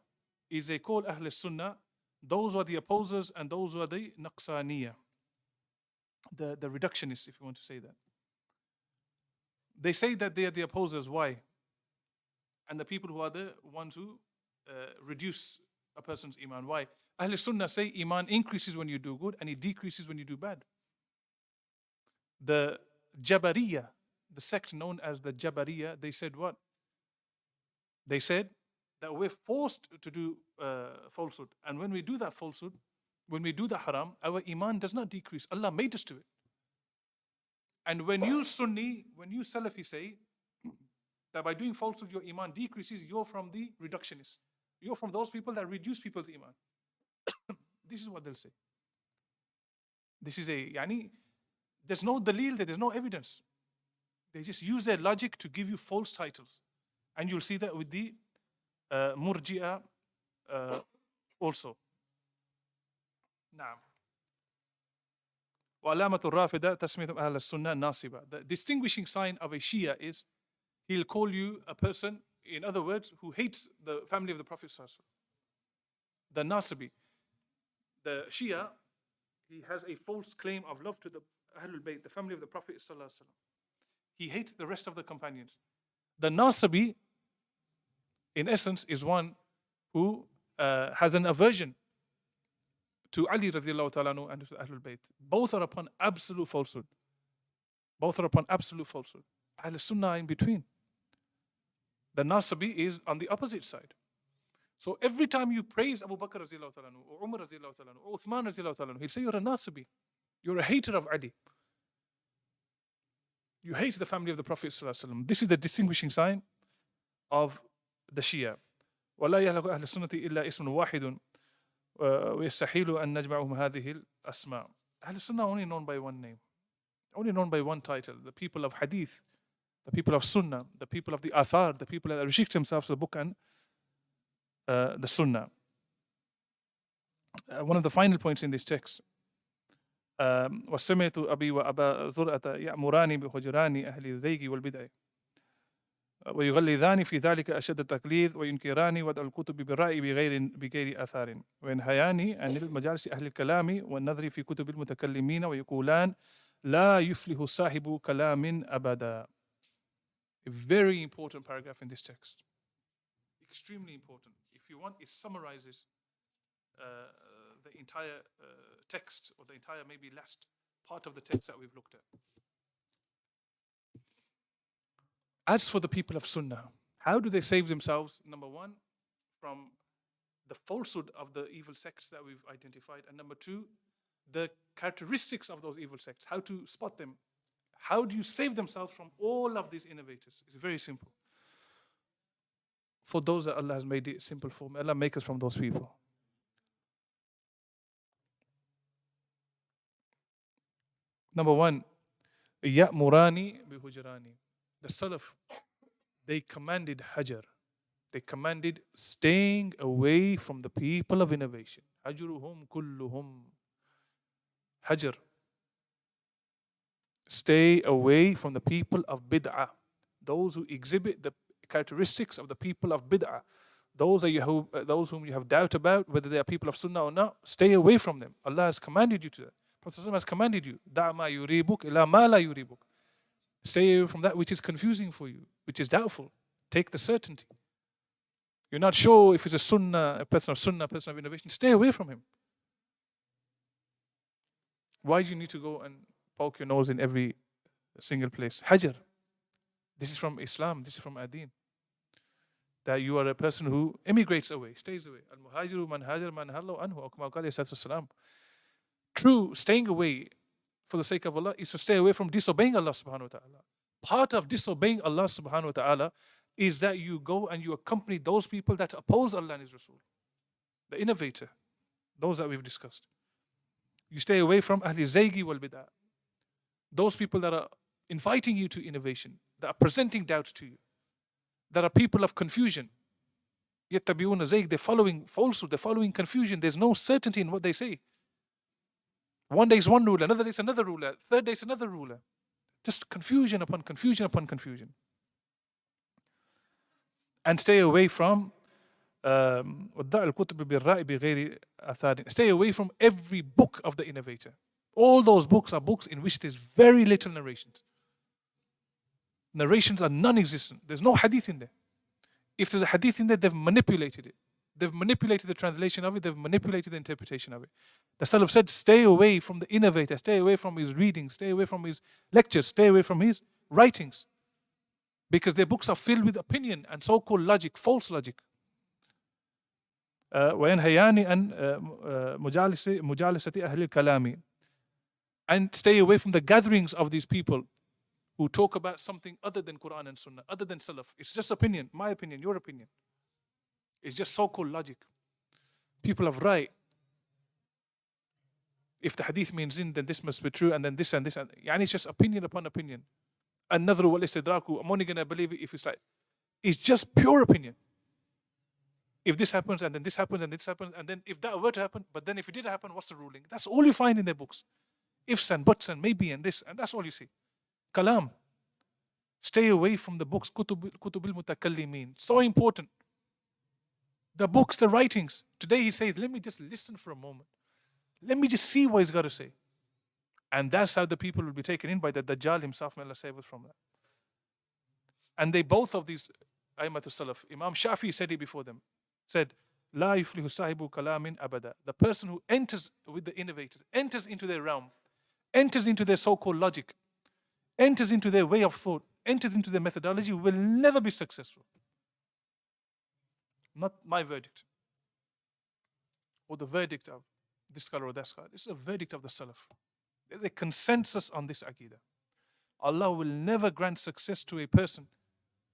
is they call Ahl Sunnah, those who are the opposers and those who are the Naqsaniyah, the reductionists, if you want to say that. They say that they are the opposers. Why? And the people who are the ones who reduce a person's iman. Why? Ahl Sunnah say iman increases when you do good and it decreases when you do bad. The Jabariyah, the sect known as the Jabariyah, they said what? They said that we're forced to do falsehood. And when we do that falsehood, when we do the haram, our iman does not decrease. Allah made us to it. And when you Sunni, when you Salafi say that by doing falsehood your iman decreases, you're from the reductionists. You're from those people that reduce people's iman. This is what they'll say. This is there's no dalil, there's no evidence. They just use their logic to give you false titles. And you'll see that with the Murji'a also. نعم. وعلامة الرافضة تسميتهم أهل السنة ناصبة. The distinguishing sign of a Shia is he'll call you a person, in other words, who hates the family of the Prophet ﷺ. The Nasibi, the Shia, he has a false claim of love to the Ahlul Bayt, the family of the Prophet ﷺ. He hates the rest of the companions. The Nasibi, in essence, is one who has an aversion to Ali radiallahu ta'ala anhu and to Ahlul Bayt. Both are upon absolute falsehood. Both are upon absolute falsehood. Ahl Sunnah are in between. The Nasibi is on the opposite side. So every time you praise Abu Bakr radiallahu ta'ala anhu, or Umar radiallahu ta'ala anhu, or Uthman radiallahu ta'ala anhu, he'll say you're a Nasibi. You're a hater of Ali. You hate the family of the Prophet sallallahu alaihi wasallam. This is the distinguishing sign of the Shia. ولا يهلك أهل السنة إلا اسم واحد ويستحيل أن نجمعهم هذه الأسماء. Ahl Sunnah only known by one name, only known by one title. The people of Hadith, the people of Sunnah, the people of the Athar, the people that restrict themselves to the book and the Sunnah. One of the final points in this text. وسمعت أبي وأبا ذرأة يأمران بهجران أهل الزيغ والبدع ويغلظان في ذلك أشد التقليد وينكران وضع الكتب بالرأي بغير آثار وينهيان عن المجالس أهل الكلام والنظر في كتب المتكلمين ويقولان لا يفلح صاحب كلام أبدا. A very important paragraph in this text. Extremely important. If you want, it summarizes the entire text, or the entire maybe last part of the text that we've looked at. As for the people of Sunnah, how do they save themselves? Number one, from the falsehood of the evil sects that we've identified. And number two, the characteristics of those evil sects, how to spot them. How do you save themselves from all of these innovators? It's very simple. For those that Allah has made it simple for, may Allah make us from those people. Number one, يَأْمُرَانِ بِهُجْرَانِ. The Salaf, they commanded hajar. They commanded staying away from the people of innovation. Hajruhum kulluhum. Hajar. Stay away from the people of bid'ah. Those who exhibit the characteristics of the people of bid'ah. Those whom you have doubt about whether they are people of Sunnah or not, stay away from them. Allah has commanded you to that. Prophet has commanded you. دَعْ مَا يُرِيبُكَ إِلَى مَا لَا يُرِيبُكَ. Stay away from that which is confusing for you, which is doubtful. Take the certainty. You're not sure if it's a Sunnah, a person of innovation. Stay away from him. Why do you need to go and poke your nose in every single place? Hajar. This is from Islam. This is from Adin. That you are a person who emigrates away, stays away. Al-muhajiru man hajar man hallu anhu. Or kama qala salam. True, staying away for the sake of Allah is to stay away from disobeying Allah subhanahu wa ta'ala. Part of disobeying Allah subhanahu wa ta'ala is that you go and you accompany those people that oppose Allah and His Rasul. The innovator, those that we've discussed. You stay away from Ahli Zaygi wal Bid'ah. Those people that are inviting you to innovation, that are presenting doubts to you, that are people of confusion. Yattabi'una Zayg, they're following falsehood, they're following confusion. There's no certainty in what they say. One day is one ruler, another day is another ruler, third day is another ruler. Just confusion upon confusion upon confusion. And stay away from stay away from every book of the innovator. All those books are books in which there's very little narrations. Narrations are non-existent. There's no hadith in there. If there's a hadith in there, they've manipulated it. They've manipulated the translation of it. They've manipulated the interpretation of it. The Salaf said, stay away from the innovator. Stay away from his readings. Stay away from his lectures. Stay away from his writings. Because their books are filled with opinion and so-called logic, false logic. وَيَنْهَيَانِ أَنْ مُجَالِسَةِ أَهْلِ الْكَلَامِ. And stay away from the gatherings of these people who talk about something other than Quran and Sunnah, other than Salaf. It's just opinion, my opinion, your opinion. It's just so-called logic. People have right. If the hadith means in, then this must be true, and then this and this. And it's just opinion upon opinion. Another wal istidraku. I'm only going to believe it if it's like, is just pure opinion. If this happens, and then this happens, and this happens, and then if that were to happen, but then if it did happen, what's the ruling? That's all you find in their books. Ifs and buts and maybe and this, and that's all you see. Kalam. Stay away from the books. Kutubil mutakallimin. So important. The books, the writings. Today he says, let me just listen for a moment. Let me just see what he's got to say. And that's how the people will be taken in by the Dajjal himself. May Allah save us from that. And they both of these Aimatu Salaf, Imam Shafi said it before them, said, La yuflihu sahibu kalamin abada. The person who enters with the innovators, enters into their realm, enters into their so-called logic, enters into their way of thought, enters into their methodology, will never be successful. Not my verdict, or the verdict of this scholar or that scholar. This is a verdict of the Salaf. There's a consensus on this Aqeedah. Allah will never grant success to a person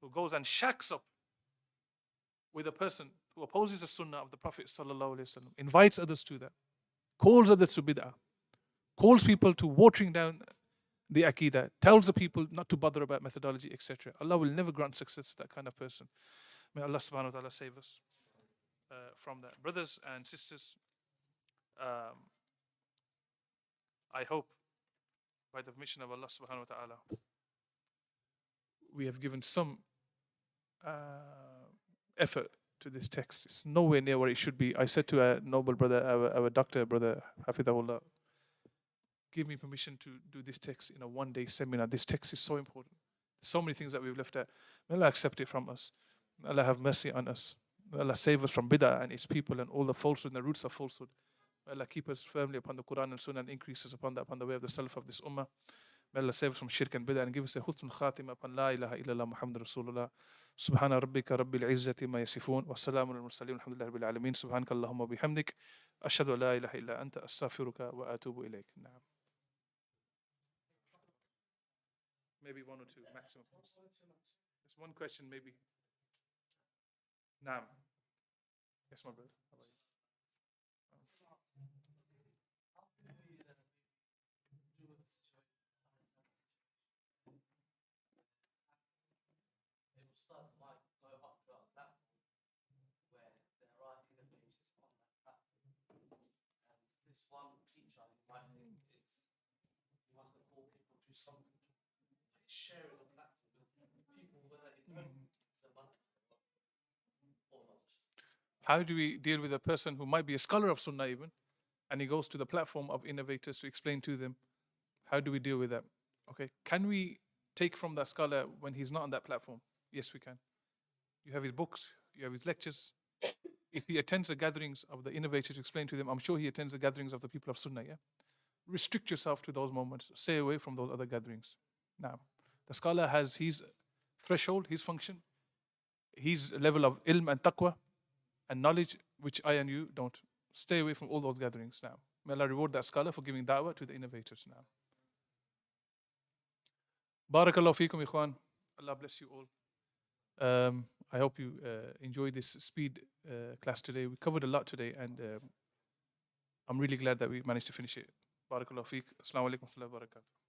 who goes and shacks up with a person who opposes the Sunnah of the Prophet ﷺ, invites others to that, calls others to bid'ah, calls people to watering down the Aqeedah, tells the people not to bother about methodology, etc. Allah will never grant success to that kind of person. May Allah subhanahu wa ta'ala save us from that. Brothers and sisters, I hope by the permission of Allah subhanahu wa ta'ala, we have given some effort to this text. It's nowhere near where it should be. I said to our noble brother, our doctor brother, Hafidahullah, give me permission to do this text in a one-day seminar. This text is so important. So many things that we've left out. May Allah accept it from us. May Allah have mercy on us. May Allah save us from bid'ah and its people and all the falsehood and the roots of falsehood. May Allah keep us firmly upon the Quran and Sunnah and increase us upon the way of the Salaf of this ummah. May Allah save us from shirk and bid'ah and give us a husnul khatima upon La ilaha illallah Muhammad Rasulullah. Subhana rabbika rabbil izzati ma yasifun wa salamun al mursaleen alhamdulillahi rabbil alamin. Subhanaka Allahumma bihamdik. Ashhadu an la ilaha illa anta astaghfiruka wa atubu ilayk. Naam. Maybe one or two maximum. Just one question maybe. Naam. Yes, my brother. How about you? Ustadh might go up to a platform where there are innovators on that platform. And this one teacher might think he wants to call people to something, like sharing the platform with people, whether it the money or not. How do we deal with a person who might be a scholar of Sunnah even, and he goes to the platform of innovators to explain to them? How do we deal with that? Okay, can we take from that scholar when he's not on that platform? Yes, we can. You have his books, you have his lectures. If he attends the gatherings of the innovators to explain to them, I'm sure he attends the gatherings of the people of Sunnah, yeah? Restrict yourself to those moments. Stay away from those other gatherings. Now, the scholar has his threshold, his function, his level of ilm and taqwa and knowledge, which I and you don't. Stay away from all those gatherings now. May Allah reward that scholar for giving da'wah to the innovators now. Barakallahu feekum, ikhwan. Allah bless you all. I hope you enjoyed this speed class today. We covered a lot today, and I'm really glad that we managed to finish it. Barakallahu feek. Assalamu alaikum wa rahmatullahi wa barakatuh.